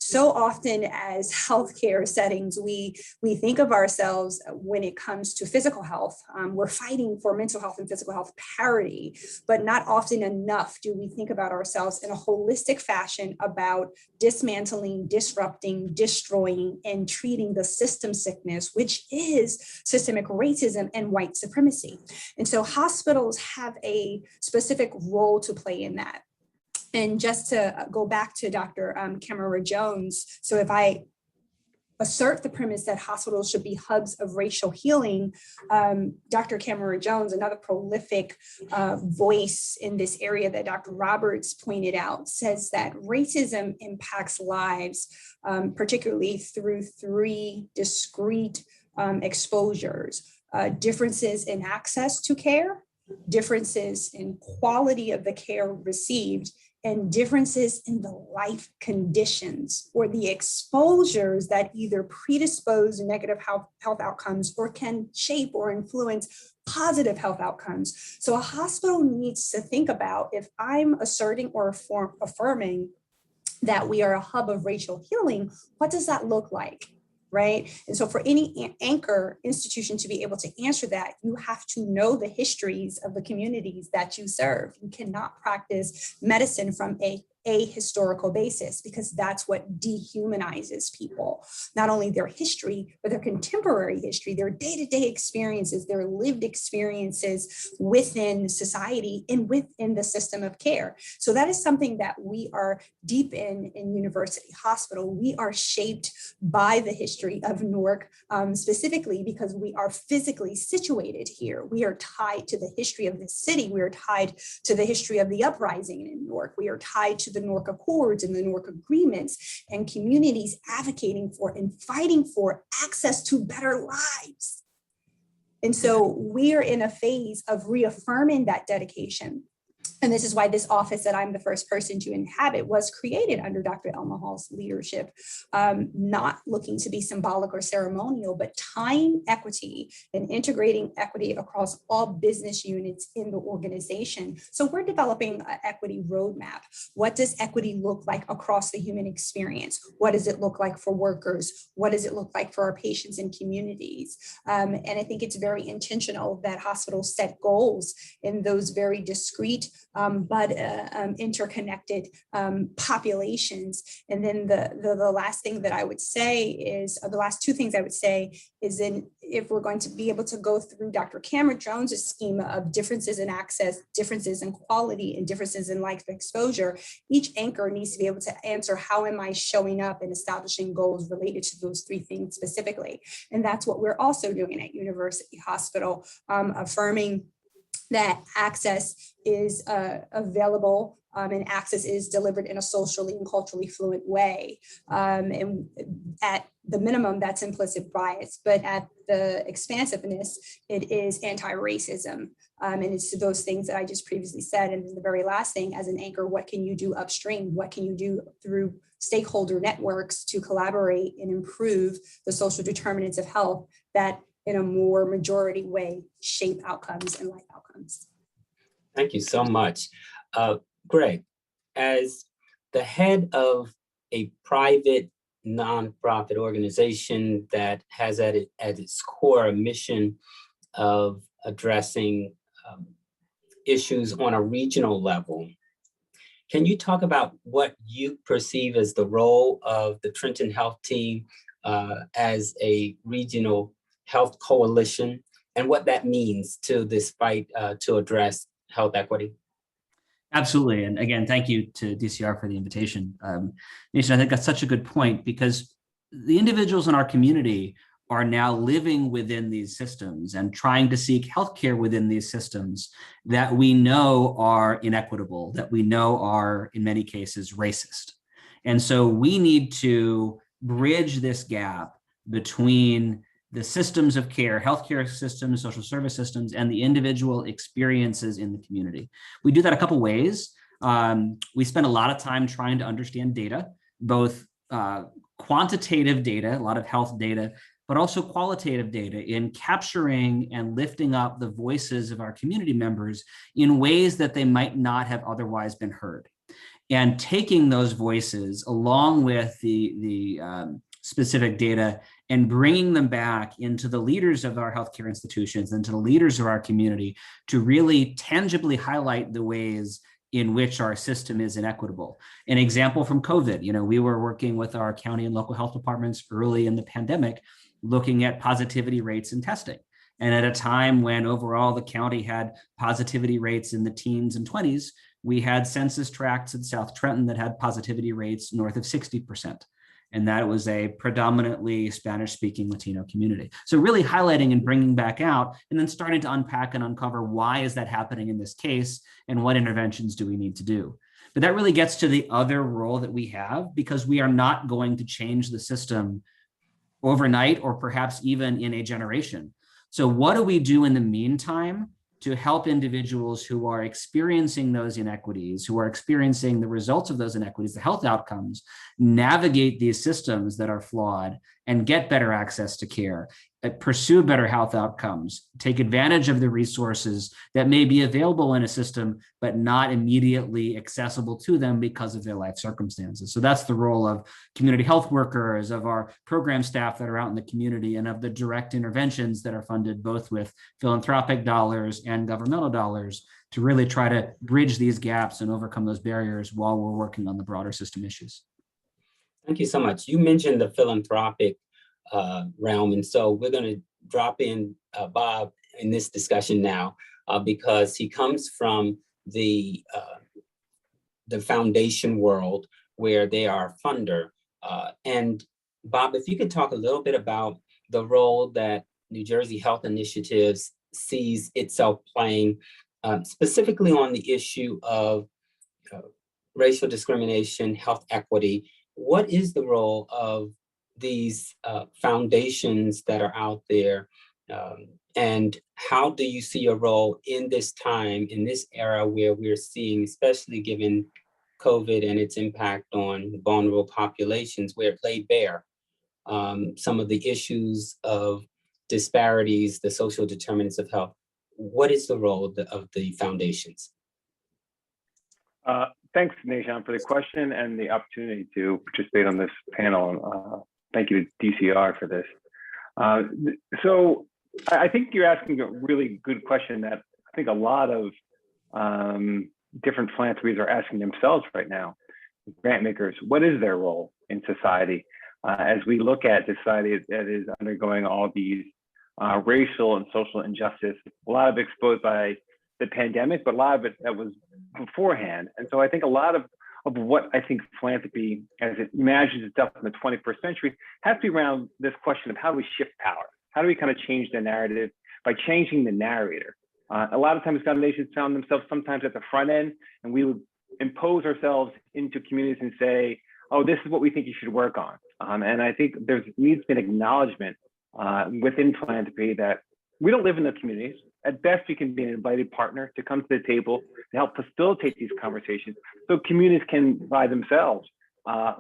So often as healthcare settings, we think of ourselves, when it comes to physical health, we're fighting for mental health and physical health parity, but not often enough do we think about ourselves in a holistic fashion about dismantling, disrupting, destroying, and treating the system sickness, which is systemic racism and white supremacy. And so hospitals have a specific role to play in that. And just to go back to Dr. Camara Jones, so if I assert the premise that hospitals should be hubs of racial healing, Dr. Camara Jones, another prolific voice in this area that Dr. Roberts pointed out, says that racism impacts lives, particularly through three discrete exposures: differences in access to care, differences in quality of the care received, and differences in the life conditions or the exposures that either predispose negative health outcomes or can shape or influence positive health outcomes. So a hospital needs to think about, if I'm asserting or affirming that we are a hub of racial healing, what does that look like? Right? And so for any anchor institution to be able to answer that, you have to know the histories of the communities that you serve. You cannot practice medicine from a historical basis, because that's what dehumanizes people. Not only their history, but their contemporary history, their day-to-day experiences, their lived experiences within society and within the system of care. So that is something that we are deep in University Hospital. We are shaped by the history of Newark, specifically because we are physically situated here. We are tied to the history of the city. We are tied to the history of the uprising in Newark. We are tied to the Newark Accords and the Newark Agreements, and communities advocating for and fighting for access to better lives. And so we are in a phase of reaffirming that dedication. And this is why this office that I'm the first person to inhabit was created under Dr. Elma Hall's leadership, not looking to be symbolic or ceremonial, but tying equity and integrating equity across all business units in the organization. So we're developing an equity roadmap. What does equity look like across the human experience? What does it look like for workers? What does it look like for our patients and communities? And I think it's very intentional that hospitals set goals in those very discrete but interconnected populations. And then the last thing that I would say is, or the last two things I would say is, if we're going to be able to go through Dr. Cameron Jones's schema of differences in access, differences in quality, and differences in life exposure, each anchor needs to be able to answer, how am I showing up and establishing goals related to those three things specifically? And that's what we're also doing at University Hospital, affirming that access is available and access is delivered in a socially and culturally fluent way. And at the minimum, that's implicit bias, but at the expansiveness, it is anti-racism. And it's those things that I just previously said. And then the very last thing, as an anchor, what can you do upstream? What can you do through stakeholder networks to collaborate and improve the social determinants of health that in a more majority way shape outcomes and life outcomes? Thank you so much. Greg, as the head of a private nonprofit organization that has at its core a mission of addressing issues on a regional level, can you talk about what you perceive as the role of the Trenton Health Team as a regional health coalition, and what that means to this fight to address health equity? Absolutely. And again, thank you to DCR for the invitation. Nation, I think that's such a good point, because the individuals in our community are now living within these systems and trying to seek healthcare within these systems that we know are inequitable, that we know are, in many cases, racist. And so we need to bridge this gap between the systems of care, healthcare systems, social service systems, and the individual experiences in the community. We do that a couple ways. We spend a lot of time trying to understand data, both quantitative data, a lot of health data, but also qualitative data, in capturing and lifting up the voices of our community members in ways that they might not have otherwise been heard. And taking those voices along with the specific data and bringing them back into the leaders of our healthcare institutions and to the leaders of our community to really tangibly highlight the ways in which our system is inequitable. An example from COVID, we were working with our county and local health departments early in the pandemic, looking at positivity rates in testing. And at a time when overall the county had positivity rates in the teens and 20s, we had census tracts in South Trenton that had positivity rates north of 60%. And that was a predominantly Spanish-speaking Latino community. So really highlighting and bringing back out, and then starting to unpack and uncover, why is that happening in this case, and what interventions do we need to do? But that really gets to the other role that we have, because we are not going to change the system overnight, or perhaps even in a generation. So what do we do in the meantime to help individuals who are experiencing those inequities, who are experiencing the results of those inequities, the health outcomes, navigate these systems that are flawed and get better access to care, pursue better health outcomes, take advantage of the resources that may be available in a system, but not immediately accessible to them because of their life circumstances. So that's the role of community health workers, of our program staff that are out in the community, and of the direct interventions that are funded both with philanthropic dollars and governmental dollars to really try to bridge these gaps and overcome those barriers while we're working on the broader system issues. Thank you so much. You mentioned the philanthropic realm, and so we're going to drop in Bob in this discussion now because he comes from the foundation world where they are a funder. And Bob, if you could talk a little bit about the role that New Jersey Health Initiatives sees itself playing, specifically on the issue of racial discrimination, health equity. What is the role of these foundations that are out there, and how do you see your role in this time, in this era where we're seeing, especially given COVID and its impact on vulnerable populations, where it laid bare some of the issues of disparities, the social determinants of health? What is the role of the foundations? Thanks, Nishan, for the question and the opportunity to participate on this panel. Thank you to DCR for this. So I think you're asking a really good question that I think a lot of different philanthropies are asking themselves right now. Grant makers, what is their role in society? As we look at society that is undergoing all these racial and social injustice, a lot of it exposed by the pandemic, but a lot of it that was beforehand. And so I think a lot of what I think philanthropy, as it imagines itself in the 21st century, has to be around this question of how do we shift power? How do we kind of change the narrative by changing the narrator? A lot of times foundations found themselves sometimes at the front end, and we would impose ourselves into communities and say, oh, this is what we think you should work on. And I think there needs to be an acknowledgement within philanthropy that we don't live in the communities. At best, we can be an invited partner to come to the table to help facilitate these conversations so communities can, by themselves,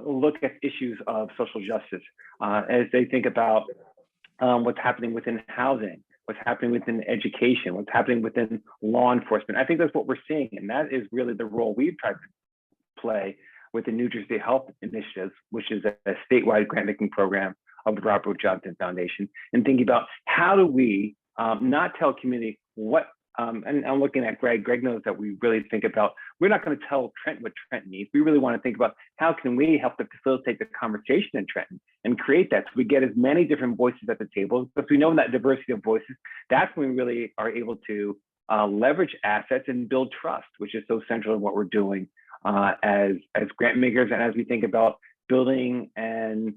look at issues of social justice as they think about what's happening within housing, what's happening within education, what's happening within law enforcement. I think that's what we're seeing, and that is really the role we've tried to play with the New Jersey Health Initiatives, which is a statewide grant-making program of the Robert Wood Johnson Foundation, and thinking about how do we not tell community what, and I'm looking at Greg. Greg knows that we really think about, we're not going to tell Trenton what Trenton needs. We really want to think about how can we help to facilitate the conversation in Trenton and create that so we get as many different voices at the table, because we know in that diversity of voices, that's when we really are able to leverage assets and build trust, which is so central in what we're doing as grant makers, and as we think about building and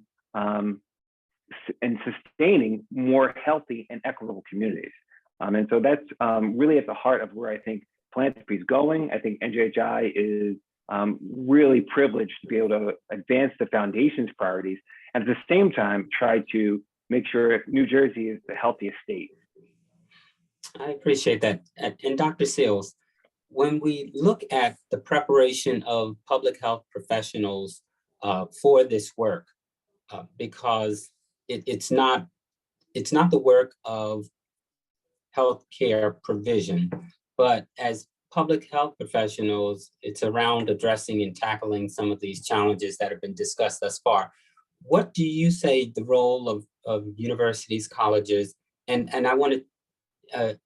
sustaining more healthy and equitable communities. And so that's really at the heart of where I think philanthropy is going. I think NJHI is really privileged to be able to advance the foundation's priorities, and at the same time, try to make sure New Jersey is the healthiest state. I appreciate that. And Dr. Seals, when we look at the preparation of public health professionals for this work, because it's not the work of healthcare provision, but as public health professionals, it's around addressing and tackling some of these challenges that have been discussed thus far. What do you say the role of universities, colleges, and I want to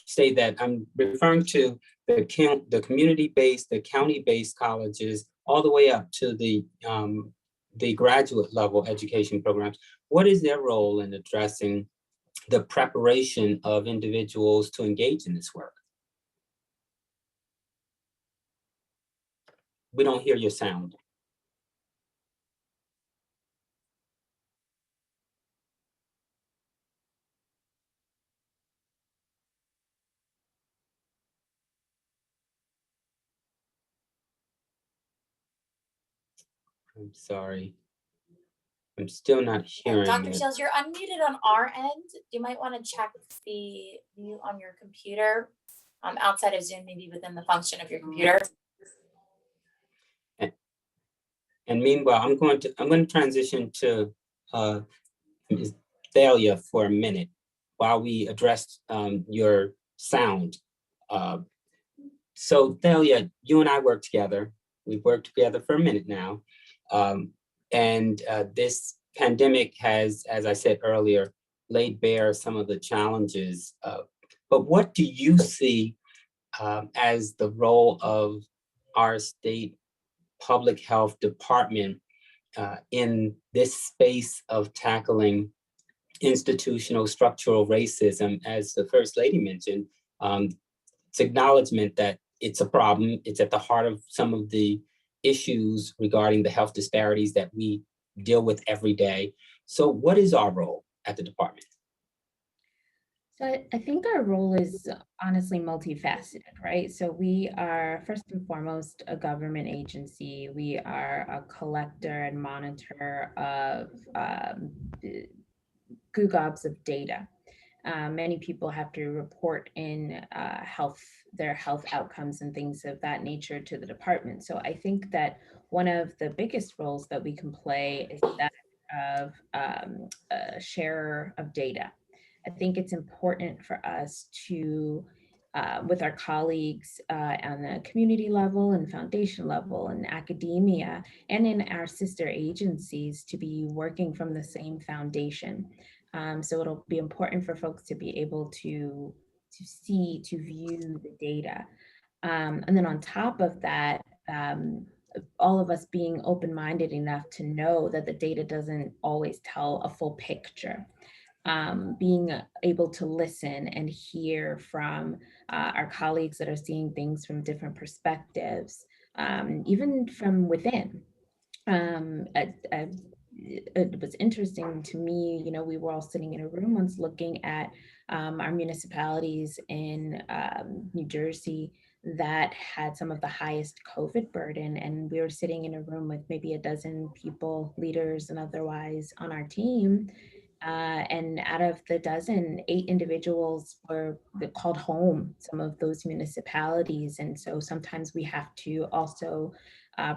say that I'm referring to the community-based, the county-based colleges, all the way up to the graduate level education programs. What is their role in addressing the preparation of individuals to engage in this work? We don't hear your sound. I'm sorry. I'm still not hearing Dr. it. Seals, you're unmuted on our end. You might want to check the mute on your computer outside of Zoom, maybe within the function of your computer. And meanwhile, I'm going to transition to Ms. Thalia for a minute while we address your sound. So Thalia, you and I work together. We've worked together for a minute now. And this pandemic has, as I said earlier, laid bare some of the challenges. But what do you see as the role of our state public health department in this space of tackling institutional structural racism? As the First Lady mentioned, it's acknowledgement that it's a problem. It's at the heart of some of the issues regarding the health disparities that we deal with every day. So what is our role at the department? So I think our role is honestly multifaceted, right? So we are first and foremost a government agency. We are a collector and monitor of GUGOBs of data. Many people have to report in their health outcomes and things of that nature to the department. So I think that one of the biggest roles that we can play is that of a sharer of data. I think it's important for us to, with our colleagues on the community level and foundation level and academia and in our sister agencies, to be working from the same foundation. So it'll be important for folks to be able to see, to view the data. And then on top of that, all of us being open-minded enough to know that the data doesn't always tell a full picture. Being able to listen and hear from our colleagues that are seeing things from different perspectives, even from within. It was interesting to me, we were all sitting in a room once looking at our municipalities in New Jersey that had some of the highest COVID burden. And we were sitting in a room with maybe a dozen people, leaders and otherwise on our team. And out of the dozen, 8 individuals were called home, some of those municipalities. And so sometimes we have to also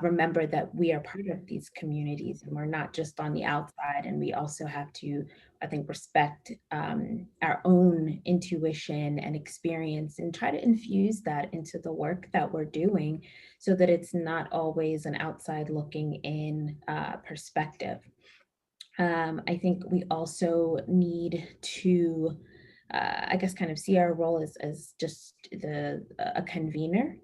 remember that we are part of these communities and we're not just on the outside. And we also have to, I think, respect our own intuition and experience and try to infuse that into the work that we're doing so that it's not always an outside looking in perspective. I think we also need to, I guess, kind of see our role as just a convener.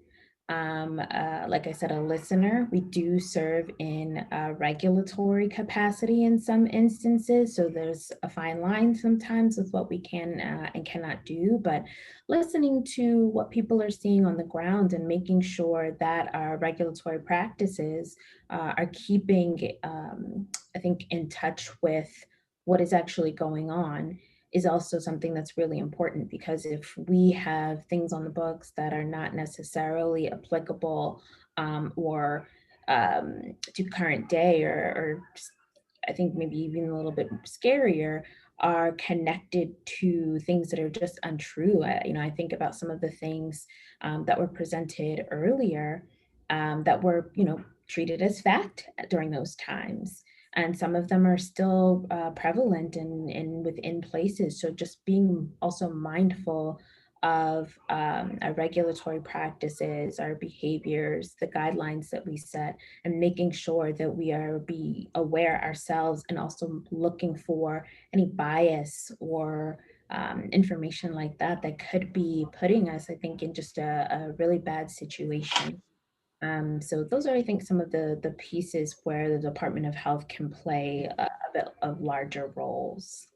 Like I said, a listener. We do serve in a regulatory capacity in some instances, so there's a fine line sometimes with what we can and cannot do, but listening to what people are seeing on the ground and making sure that our regulatory practices are keeping, I think, in touch with what is actually going on is also something that's really important, because if we have things on the books that are not necessarily applicable or to current day or I think maybe even a little bit scarier, are connected to things that are just untrue. I think about some of the things that were presented earlier that were, treated as fact during those times. And some of them are still prevalent and within places. So just being also mindful of our regulatory practices, our behaviors, the guidelines that we set, and making sure that we are aware ourselves and also looking for any bias or information like that that could be putting us, I think, in just a really bad situation. So those are, I think, some of the pieces where the Department of Health can play a bit of larger roles.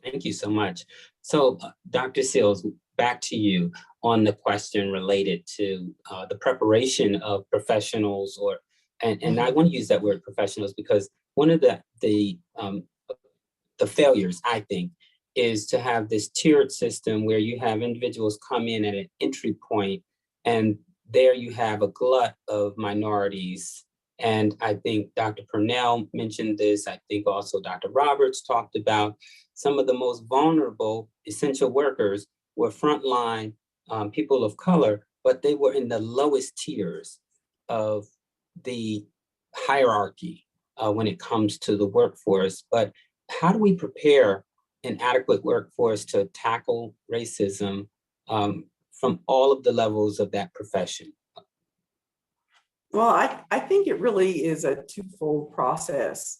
Thank you so much. So, Dr. Seals, back to you on the question related to the preparation of professionals, and I want to use that word professionals because one of the failures, I think, is to have this tiered system where you have individuals come in at an entry point, and there you have a glut of minorities. And I think Dr. Purnell mentioned this. I think also Dr. Roberts talked about some of the most vulnerable essential workers were frontline people of color, but they were in the lowest tiers of the hierarchy when it comes to the workforce. But how do we prepare an adequate workforce to tackle racism from all of the levels of that profession? Well, I think it really is a twofold process.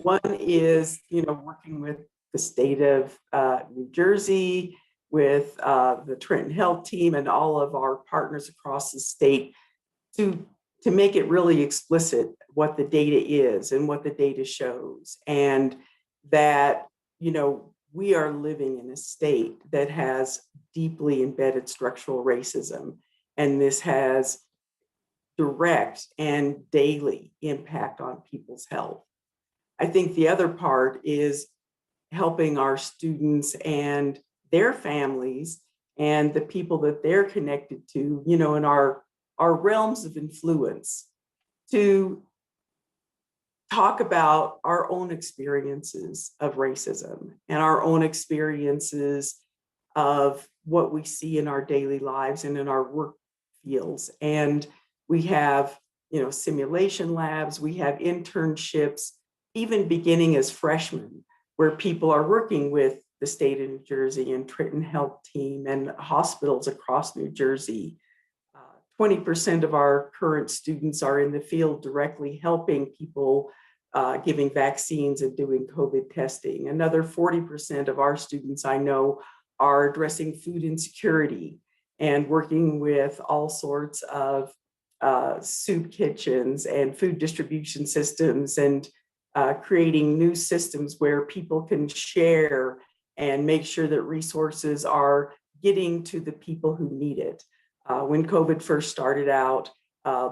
One is, working with the state of New Jersey, with the Trenton Health team and all of our partners across the state to make it really explicit what the data is and what the data shows. And that, we are living in a state that has deeply embedded structural racism. And this has direct and daily impact on people's health. I think the other part is helping our students and their families and the people that they're connected to, in our realms of influence, to talk about our own experiences of racism and our own experiences of what we see in our daily lives and in our work fields. And we have, simulation labs, we have internships, even beginning as freshmen, where people are working with the state of New Jersey and Trenton Health team and hospitals across New Jersey. 20% of our current students are in the field directly helping people giving vaccines and doing COVID testing. Another 40% of our students I know are addressing food insecurity and working with all sorts of soup kitchens and food distribution systems, and creating new systems where people can share and make sure that resources are getting to the people who need it. When COVID first started out,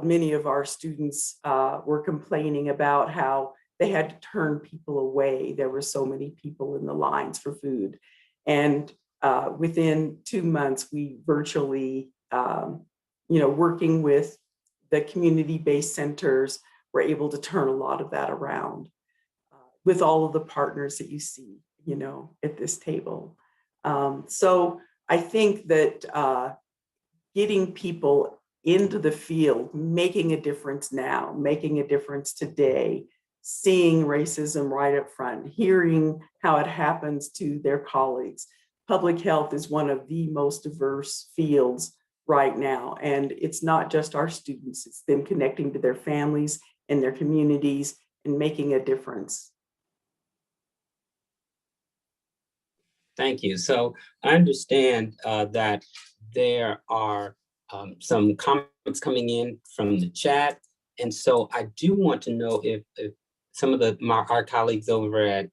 many of our students were complaining about how they had to turn people away. There were so many people in the lines for food. And within 2 months, we virtually, working with the community-based centers, were able to turn a lot of that around with all of the partners that you see, at this table. So I think that getting people into the field, making a difference now, making a difference today, seeing racism right up front, hearing how it happens to their colleagues. Public health is one of the most diverse fields right now. And it's not just our students, it's them connecting to their families and their communities and making a difference. Thank you. So I understand that there are some comments coming in from the chat. And so I do want to know if some of our colleagues over at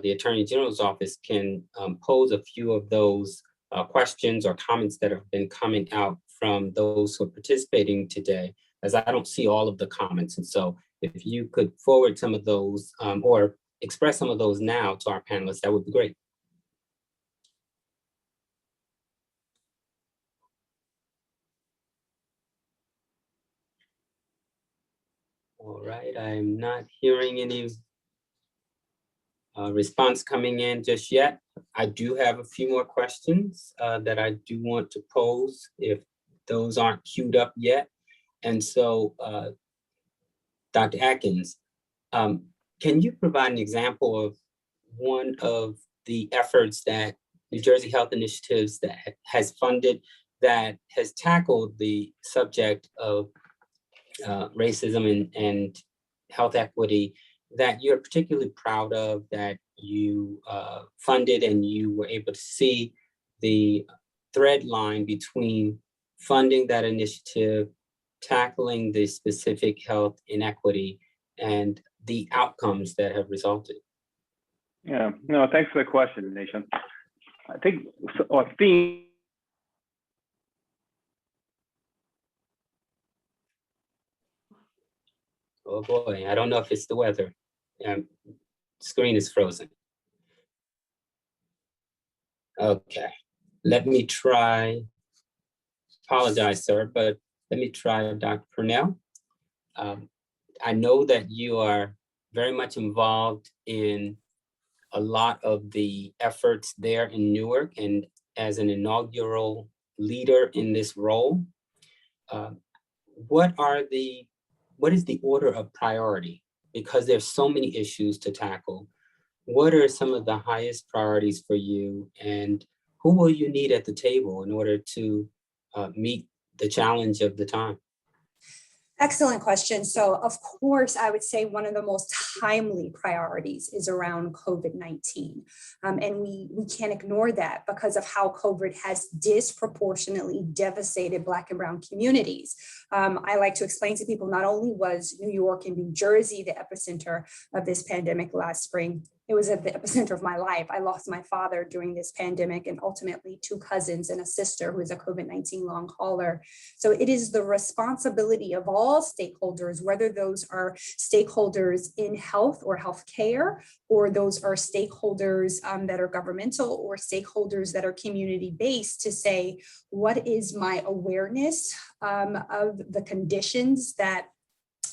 the Attorney General's office can pose a few of those questions or comments that have been coming out from those who are participating today, as I don't see all of the comments. And so if you could forward some of those or express some of those now to our panelists, that would be great. All right, I'm not hearing any response coming in just yet. I do have a few more questions that I do want to pose if those aren't queued up yet. And so, Dr. Atkins, can you provide an example of one of the efforts that New Jersey Health Initiatives that has funded that has tackled the subject of racism and health equity that you're particularly proud of, that you funded and you were able to see the thread line between funding that initiative, tackling the specific health inequity, and the outcomes that have resulted? Yeah, no, thanks for the question, Nation. I think a theme. Oh boy, I don't know if it's the weather. Screen is frozen. Okay, let me try. Apologize, sir, but let me try Dr. Purnell. I know that you are very much involved in a lot of the efforts there in Newark, and as an inaugural leader in this role, what is the order of priority? Because there's so many issues to tackle. What are some of the highest priorities for you, and who will you need at the table in order to meet the challenge of the time? Excellent question. So of course, I would say one of the most timely priorities is around COVID-19. And we can't ignore that because of how COVID has disproportionately devastated Black and Brown communities. I like to explain to people, not only was New York and New Jersey the epicenter of this pandemic last spring, it was at the epicenter of my life. I lost my father during this pandemic, and ultimately 2 cousins and a sister who is a COVID-19 long hauler. So it is the responsibility of all stakeholders, whether those are stakeholders in health or healthcare, or those are stakeholders that are governmental, or stakeholders that are community-based, to say, what is my awareness of the conditions that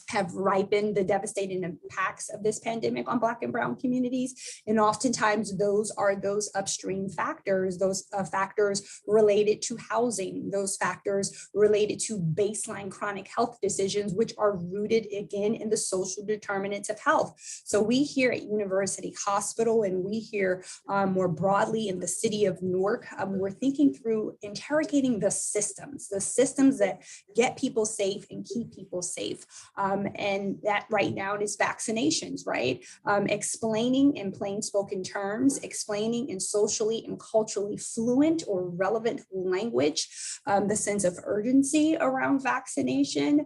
have ripened the devastating impacts of this pandemic on Black and Brown communities. And oftentimes those are those upstream factors, those factors related to housing, those factors related to baseline chronic health decisions, which are rooted again in the social determinants of health. So we here at University Hospital, and we here more broadly in the city of Newark, we're thinking through interrogating the systems that get people safe and keep people safe. And that right now is vaccinations, right? Explaining in plain spoken terms, explaining in socially and culturally fluent or relevant language, the sense of urgency around vaccination,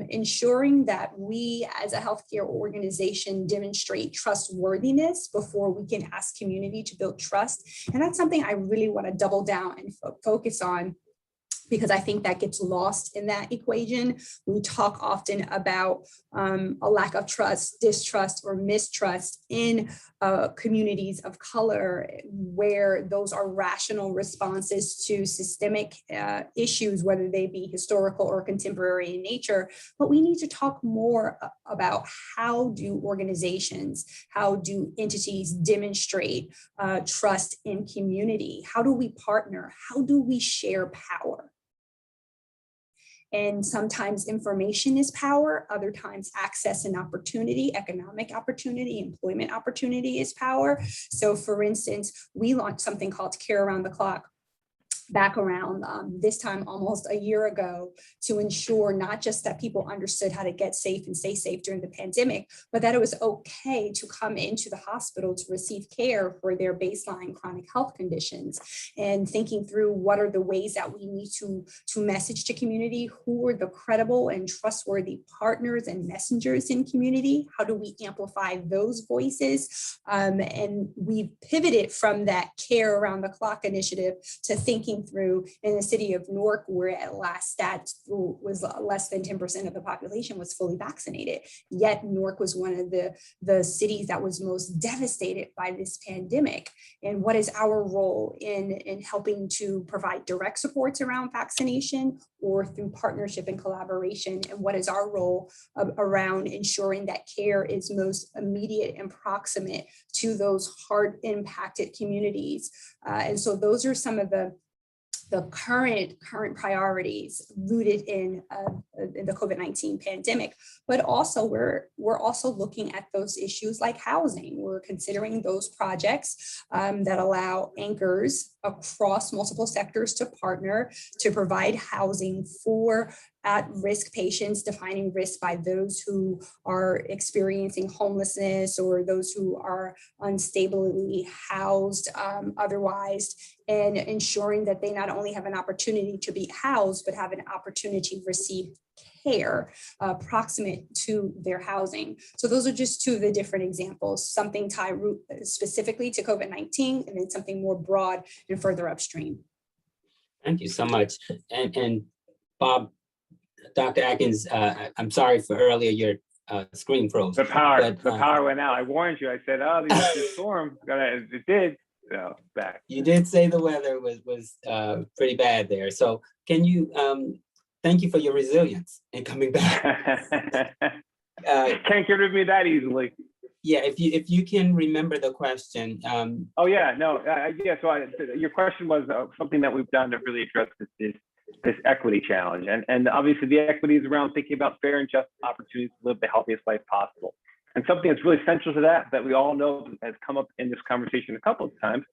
ensuring that we as a healthcare organization demonstrate trustworthiness before we can ask community to build trust. And that's something I really want to double down and focus on, because I think that gets lost in that equation. We talk often about a lack of trust, distrust, or mistrust in communities of color, where those are rational responses to systemic issues, whether they be historical or contemporary in nature. But we need to talk more about how do organizations, how do entities demonstrate trust in community? How do we partner? How do we share power? And sometimes information is power, other times access and opportunity, economic opportunity, employment opportunity is power. So for instance, we launched something called Care Around the Clock back around this time almost a year ago, to ensure not just that people understood how to get safe and stay safe during the pandemic, but that it was okay to come into the hospital to receive care for their baseline chronic health conditions, and thinking through what are the ways that we need to message to community, who are the credible and trustworthy partners and messengers in community, how do we amplify those voices, and we pivoted from that Care Around the Clock initiative to thinking through in the city of Newark, where at last stats was less than 10% of the population was fully vaccinated. Yet Newark was one of the cities that was most devastated by this pandemic. And what is our role in helping to provide direct supports around vaccination, or through partnership and collaboration? And what is our role around ensuring that care is most immediate and proximate to those hard impacted communities? And so those are some of the current priorities rooted in the COVID-19 pandemic, but also we're also looking at those issues like housing. We're considering those projects that allow anchors across multiple sectors to partner to provide housing for at-risk patients, defining risk by those who are experiencing homelessness or those who are unstably housed otherwise, and ensuring that they not only have an opportunity to be housed, but have an opportunity to receive care proximate to their housing. So those are just two of the different examples, something tied specifically to COVID-19, and then something more broad and further upstream. Thank you so much. And Bob, Dr. Atkins, I'm sorry for earlier, your screen froze. The power went out. I warned you. I said, oh, this storm, it did. So back. You did say the weather was pretty bad there. So can you, thank you for your resilience in coming back. Can't get rid of me that easily. Yeah, if you can remember the question. Oh yeah, no, yeah. So your question was something that we've done to really address this equity challenge, and obviously the equity is around thinking about fair and just opportunities to live the healthiest life possible. And something that's really central to that we all know has come up in this conversation a couple of times,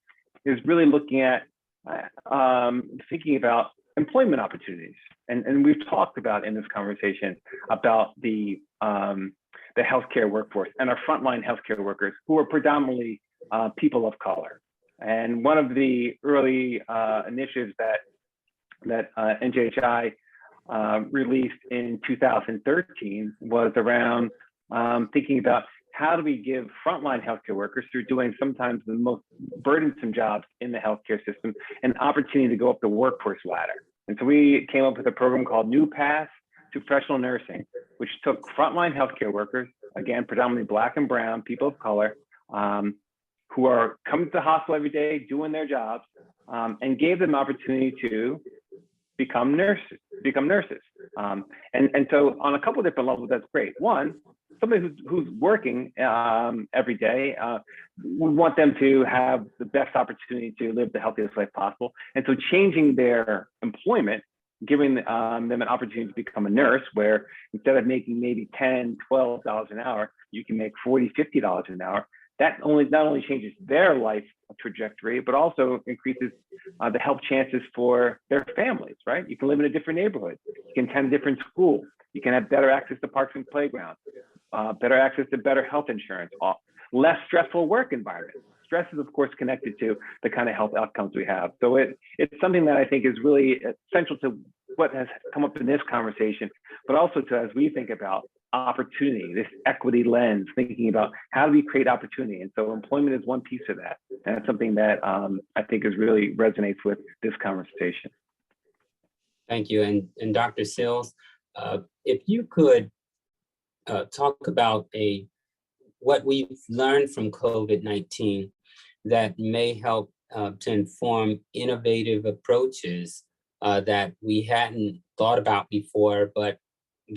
is really looking at thinking about employment opportunities. And we've talked about in this conversation about the healthcare workforce and our frontline healthcare workers, who are predominantly people of color. And one of the early initiatives that NJHI released in 2013 was around thinking about how do we give frontline healthcare workers, who are doing sometimes the most burdensome jobs in the healthcare system, an opportunity to go up the workforce ladder. And so we came up with a program called New Path to Professional Nursing, which took frontline healthcare workers, again, predominantly Black and brown people of color, who are coming to the hospital every day, doing their jobs, and gave them opportunity to become nurses. And so on a couple of different levels, that's great. One, somebody who's working every day, we want them to have the best opportunity to live the healthiest life possible. And so changing their employment, giving them an opportunity to become a nurse, where instead of making maybe $10, $12 an hour, you can make $40, $50 an hour. That not only changes their life trajectory, but also increases the health chances for their families, right? You can live in a different neighborhood. You can attend a different school. You can have better access to parks and playgrounds, better access to better health insurance, less stressful work environment. Stress is, of course, connected to the kind of health outcomes we have. So it's something that I think is really essential to what has come up in this conversation, but also to, as we think about opportunity, this equity lens, thinking about how do we create opportunity. And so employment is one piece of that. And that's something that I think is really resonates with this conversation. Thank you. And Dr. Sills, if you could talk about what we've learned from COVID-19 that may help to inform innovative approaches that we hadn't thought about before, but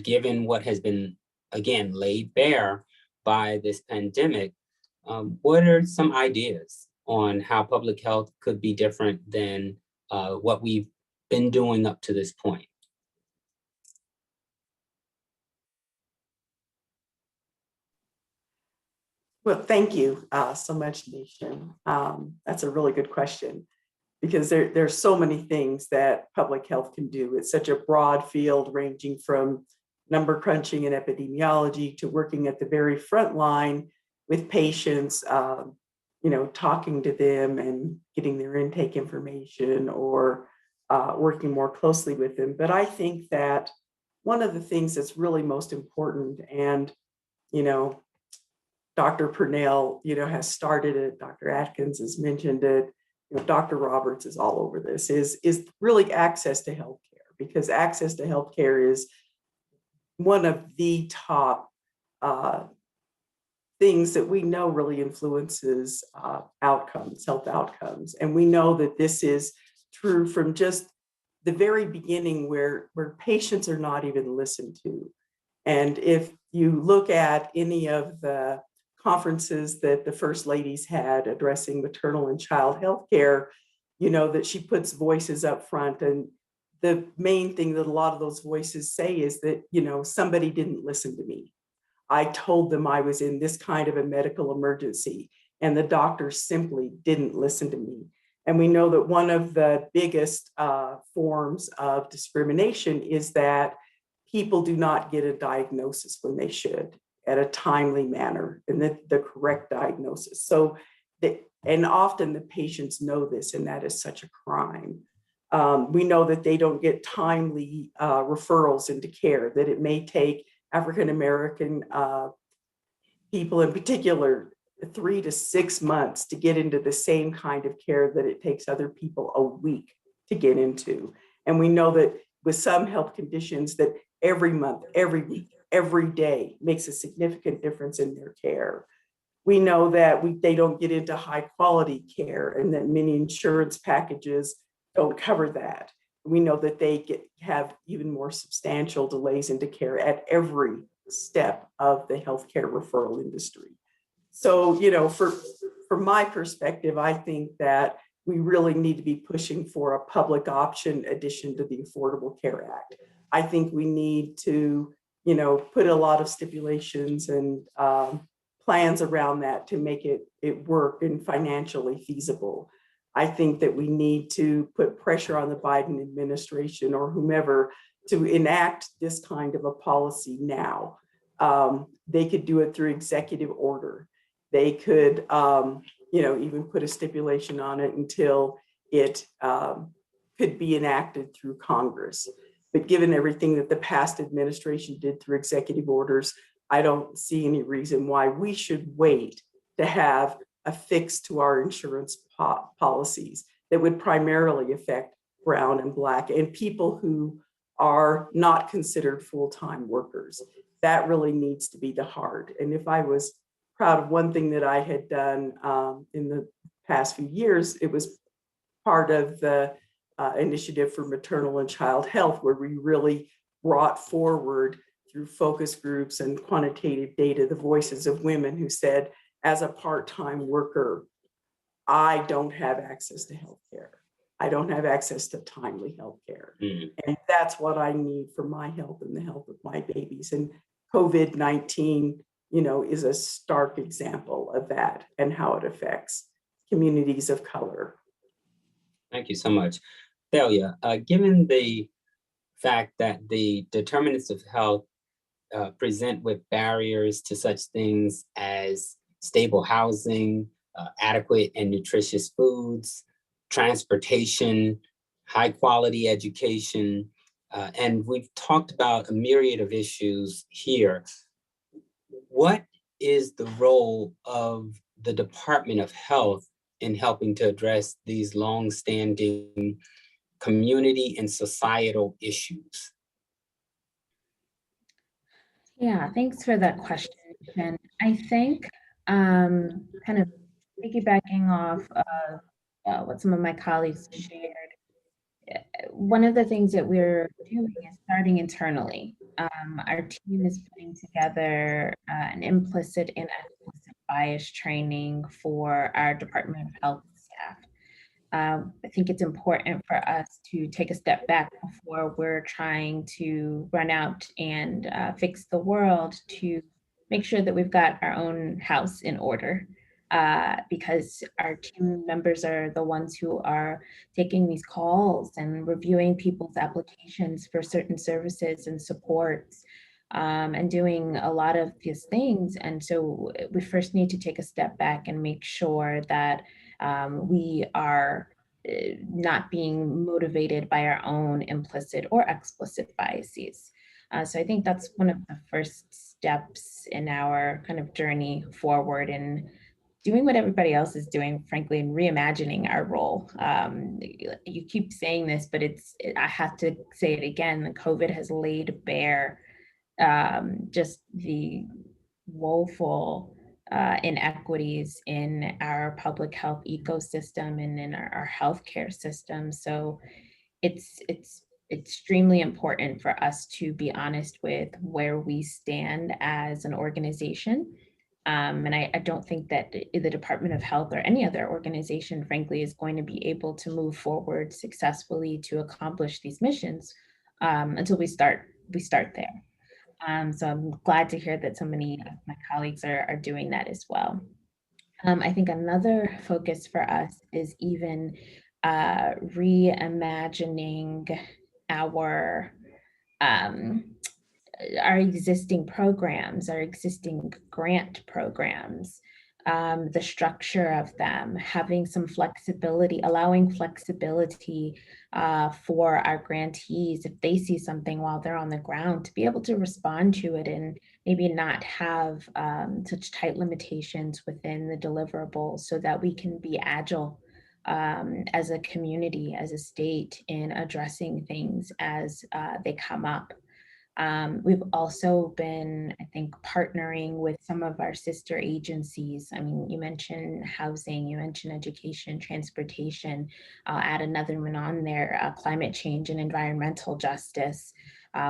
given what has been, again, laid bare by this pandemic, what are some ideas on how public health could be different than what we've been doing up to this point? Well, thank you so much, Nation. That's a really good question because there's so many things that public health can do. It's such a broad field ranging from number crunching and epidemiology to working at the very front line with patients, talking to them and getting their intake information or working more closely with them. But I think that one of the things that's really most important, and Dr. Purnell, has started it. Dr. Atkins has mentioned it. Dr. Roberts is all over this. Is really access to healthcare, because access to healthcare is one of the top things that we know really influences health outcomes, and we know that this is true from just the very beginning, where patients are not even listened to. And if you look at any of the conferences that the First Ladies had addressing maternal and child health care, that she puts voices up front. And the main thing that a lot of those voices say is that, somebody didn't listen to me. I told them I was in this kind of a medical emergency, and the doctors simply didn't listen to me. And we know that one of the biggest forms of discrimination is that people do not get a diagnosis when they should, at a timely manner, and the correct diagnosis. So, and often the patients know this, and that is such a crime. We know that they don't get timely referrals into care, that it may take African-American people in particular 3 to 6 months to get into the same kind of care that it takes other people a week to get into. And we know that with some health conditions that every month, every week, every day makes a significant difference in their care. We know that they don't get into high quality care, and that many insurance packages don't cover that. We know that they have even more substantial delays into care at every step of the healthcare referral industry. So, from my perspective, I think that we really need to be pushing for a public option addition to the Affordable Care Act. I think we need to, put a lot of stipulations and plans around that to make it work and financially feasible. I think that we need to put pressure on the Biden administration or whomever to enact this kind of a policy now. They could do it through executive order. They could, even put a stipulation on it until it could be enacted through Congress. But given everything that the past administration did through executive orders, I don't see any reason why we should wait to have a fix to our insurance policies that would primarily affect Brown and Black and people who are not considered full-time workers. That really needs to be the heart. And if I was proud of one thing that I had done in the past few years, it was part of the initiative for maternal and child health, where we really brought forward through focus groups and quantitative data the voices of women who said, as a part-time worker, I don't have access to healthcare. I don't have access to timely healthcare. And that's what I need for my health and the health of my babies. And COVID-19, is a stark example of that and how it affects communities of color. Thank you so much. Thalia, given the fact that the determinants of health present with barriers to such things as stable housing, adequate and nutritious foods, transportation, high quality education. And we've talked about a myriad of issues here. What is the role of the Department of Health in helping to address these long-standing community and societal issues? Yeah, thanks for that question. And I think kind of piggybacking off of what some of my colleagues shared, one of the things that we're doing is starting internally. Our team is putting together an implicit and explicit bias training for our Department of Health staff. I think it's important for us to take a step back before we're trying to run out and fix the world, to make sure that we've got our own house in order, because our team members are the ones who are taking these calls and reviewing people's applications for certain services and supports, and doing a lot of these things. And so we first need to take a step back and make sure that we are not being motivated by our own implicit or explicit biases. So I think that's one of the first steps in our kind of journey forward in doing what everybody else is doing, frankly, and reimagining our role. You keep saying this, but I have to say it again, COVID has laid bare just the woeful inequities in our public health ecosystem and in our healthcare system. So it's extremely important for us to be honest with where we stand as an organization. And I don't think that the Department of Health or any other organization, frankly, is going to be able to move forward successfully to accomplish these missions until we start there. So I'm glad to hear that so many of my colleagues are doing that as well. I think another focus for us is even reimagining our existing programs, our existing grant programs, the structure of them, having some flexibility, allowing flexibility for our grantees if they see something while they're on the ground to be able to respond to it and maybe not have such tight limitations within the deliverables so that we can be agile as a community, as a state in addressing things as they come up. We've also been, I think, partnering with some of our sister agencies. I mean, you mentioned housing, you mentioned education, transportation. I'll add another one on there, climate change and environmental justice.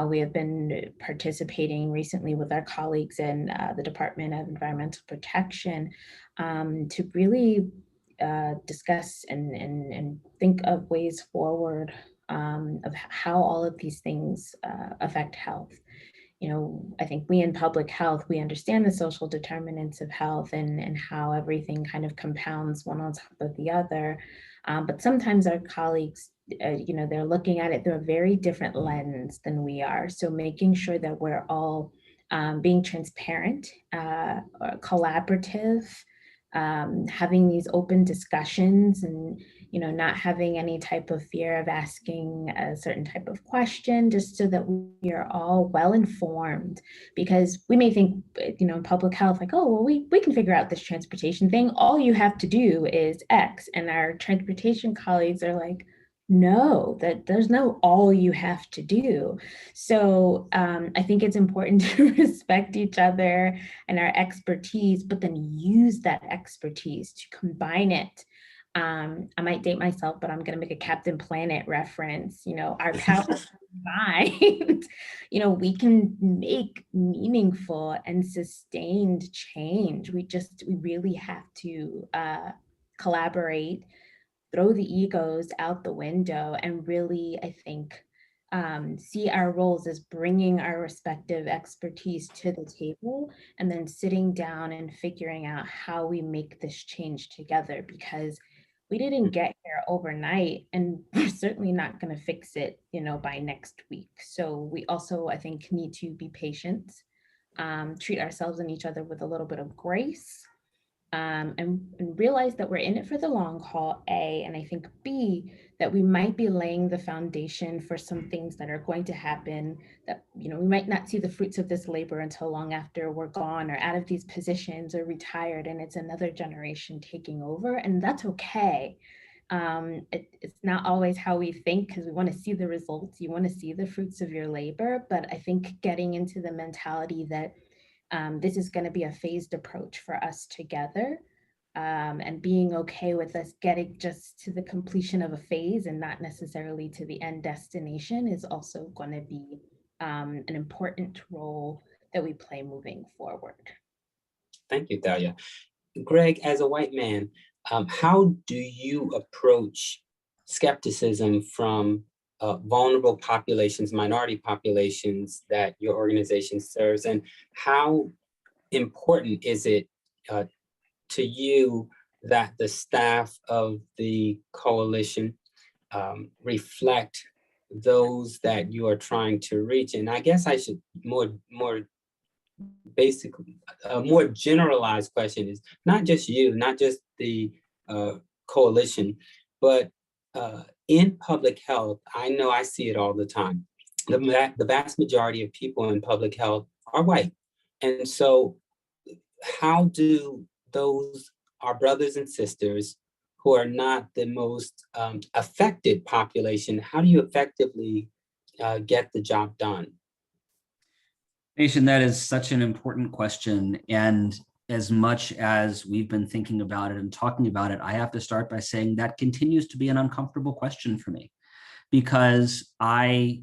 We have been participating recently with our colleagues in the Department of Environmental Protection to really discuss and think of ways forward of how all of these things affect health. You know, I think we in public health, we understand the social determinants of health and how everything kind of compounds one on top of the other. But sometimes our colleagues, you know, they're looking at it through a very different lens than we are. So making sure that we're all being transparent, collaborative, having these open discussions and, you know, not having any type of fear of asking a certain type of question, just so that we are all well informed. Because we may think, you know, in public health, like, oh, well, we can figure out this transportation thing. All you have to do is X. And our transportation colleagues are like, no, that there's no all you have to do. So I think it's important to respect each other and our expertise, but then use that expertise to combine it. I might date myself, but I'm going to make a Captain Planet reference. You know, our power combined, you know, we can make meaningful and sustained change. We really have to collaborate, throw the egos out the window, and really, I think, see our roles as bringing our respective expertise to the table and then sitting down and figuring out how we make this change together, because we didn't get here overnight and we're certainly not going to fix it, you know, by next week. So we also, I think, need to be patient treat ourselves and each other with a little bit of grace, and realize that we're in it for the long haul, A, and I think B, that we might be laying the foundation for some things that are going to happen that, we might not see the fruits of this labor until long after we're gone or out of these positions or retired, and it's another generation taking over, and that's okay. It's not always how we think, because we want to see the results, you want to see the fruits of your labor, but I think getting into the mentality that this is going to be a phased approach for us together, and being okay with us getting just to the completion of a phase and not necessarily to the end destination is also going to be an important role that we play moving forward. Thank you, Thalia. Greg, as a white man, how do you approach skepticism from vulnerable populations, minority populations that your organization serves, and how important is it to you that the staff of the coalition reflect those that you are trying to reach? And I guess I should more basically, a more generalized question is not just you, not just the coalition, but in public health, I know I see it all the time. The vast majority of people in public health are white. And so how do our brothers and sisters who are not the most affected population, how do you effectively get the job done? Nation, that is such an important question. And as much as we've been thinking about it and talking about it, I have to start by saying that continues to be an uncomfortable question for me, because I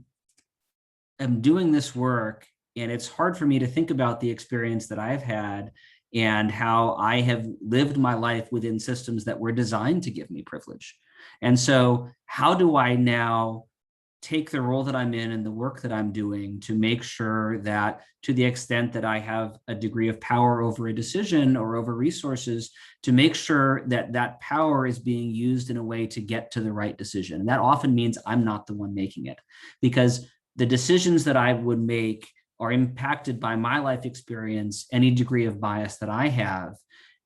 am doing this work and it's hard for me to think about the experience that I've had and how I have lived my life within systems that were designed to give me privilege. And so how do I now take the role that I'm in and the work that I'm doing to make sure that, to the extent that I have a degree of power over a decision or over resources, to make sure that that power is being used in a way to get to the right decision. And that often means I'm not the one making it, because the decisions that I would make are impacted by my life experience, any degree of bias that I have.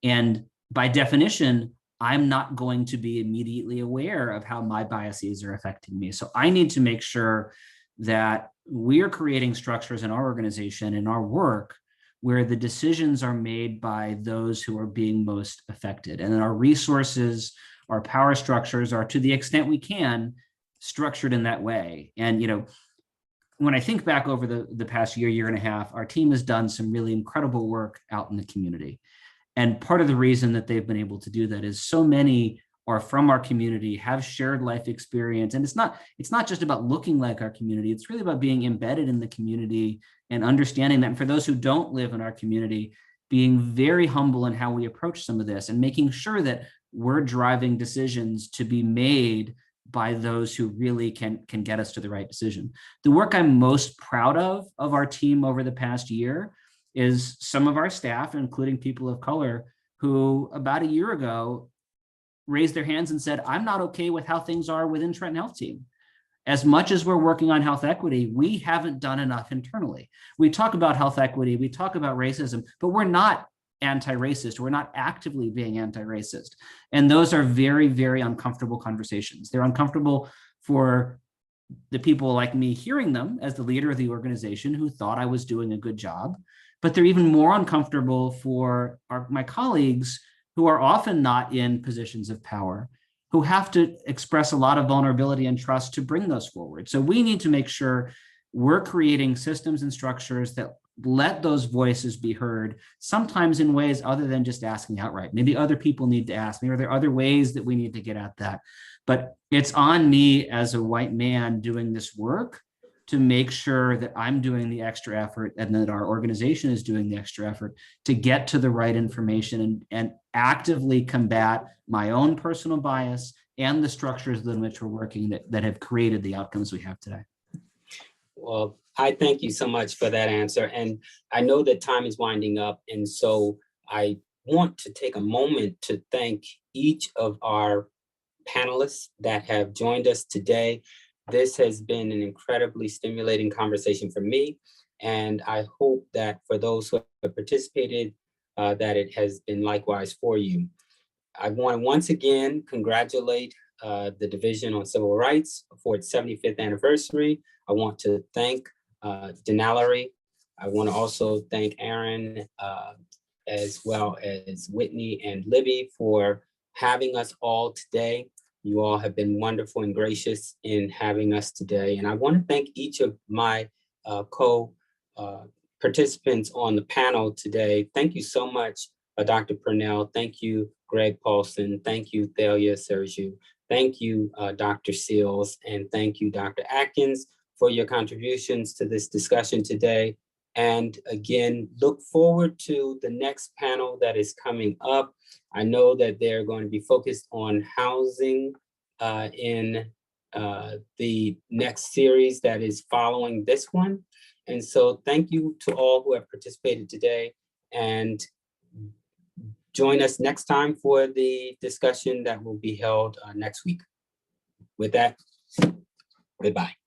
And by definition, I'm not going to be immediately aware of how my biases are affecting me. So I need to make sure that we are creating structures in our organization, in our work, where the decisions are made by those who are being most affected. And then our resources, our power structures are, to the extent we can, structured in that way. And, when I think back over the past year and a half, our team has done some really incredible work out in the community. And part of the reason that they've been able to do that is so many are from our community, have shared life experience. And it's not just about looking like our community, it's really about being embedded in the community and understanding that. And for those who don't live in our community, being very humble in how we approach some of this and making sure that we're driving decisions to be made by those who really can get us to the right decision. The work I'm most proud of our team over the past year is some of our staff, including people of color, who about a year ago raised their hands and said, I'm not okay with how things are within Trenton Health Team. As much as we're working on health equity, we haven't done enough internally. We talk about health equity, we talk about racism, but we're not anti-racist. We're not actively being anti-racist. And those are very, very uncomfortable conversations. They're uncomfortable for the people like me hearing them as the leader of the organization who thought I was doing a good job. But they're even more uncomfortable for my colleagues who are often not in positions of power, who have to express a lot of vulnerability and trust to bring those forward. So we need to make sure we're creating systems and structures that let those voices be heard, sometimes in ways other than just asking outright. Maybe other people need to ask me, or there are other ways that we need to get at that. But it's on me as a white man doing this work to make sure that I'm doing the extra effort and that our organization is doing the extra effort to get to the right information and actively combat my own personal bias and the structures in which we're working that have created the outcomes we have today. Well, I thank you so much for that answer. And I know that time is winding up. And so I want to take a moment to thank each of our panelists that have joined us today. This has been an incredibly stimulating conversation for me. And I hope that for those who have participated, that it has been likewise for you. I want to once again congratulate the Division on Civil Rights for its 75th anniversary. I want to thank Denalery. I want to also thank Aaron, as well as Whitney and Libby for having us all today. You all have been wonderful and gracious in having us today. And I want to thank each of my participants on the panel today. Thank you so much, Dr. Purnell. Thank you, Greg Paulson. Thank you, Thalia Sergiu. Thank you, Dr. Seals. And thank you, Dr. Atkins, for your contributions to this discussion today. And again, look forward to the next panel that is coming up. I know that they're going to be focused on housing in the next series that is following this one. And so thank you to all who have participated today, and join us next time for the discussion that will be held next week. With that, goodbye.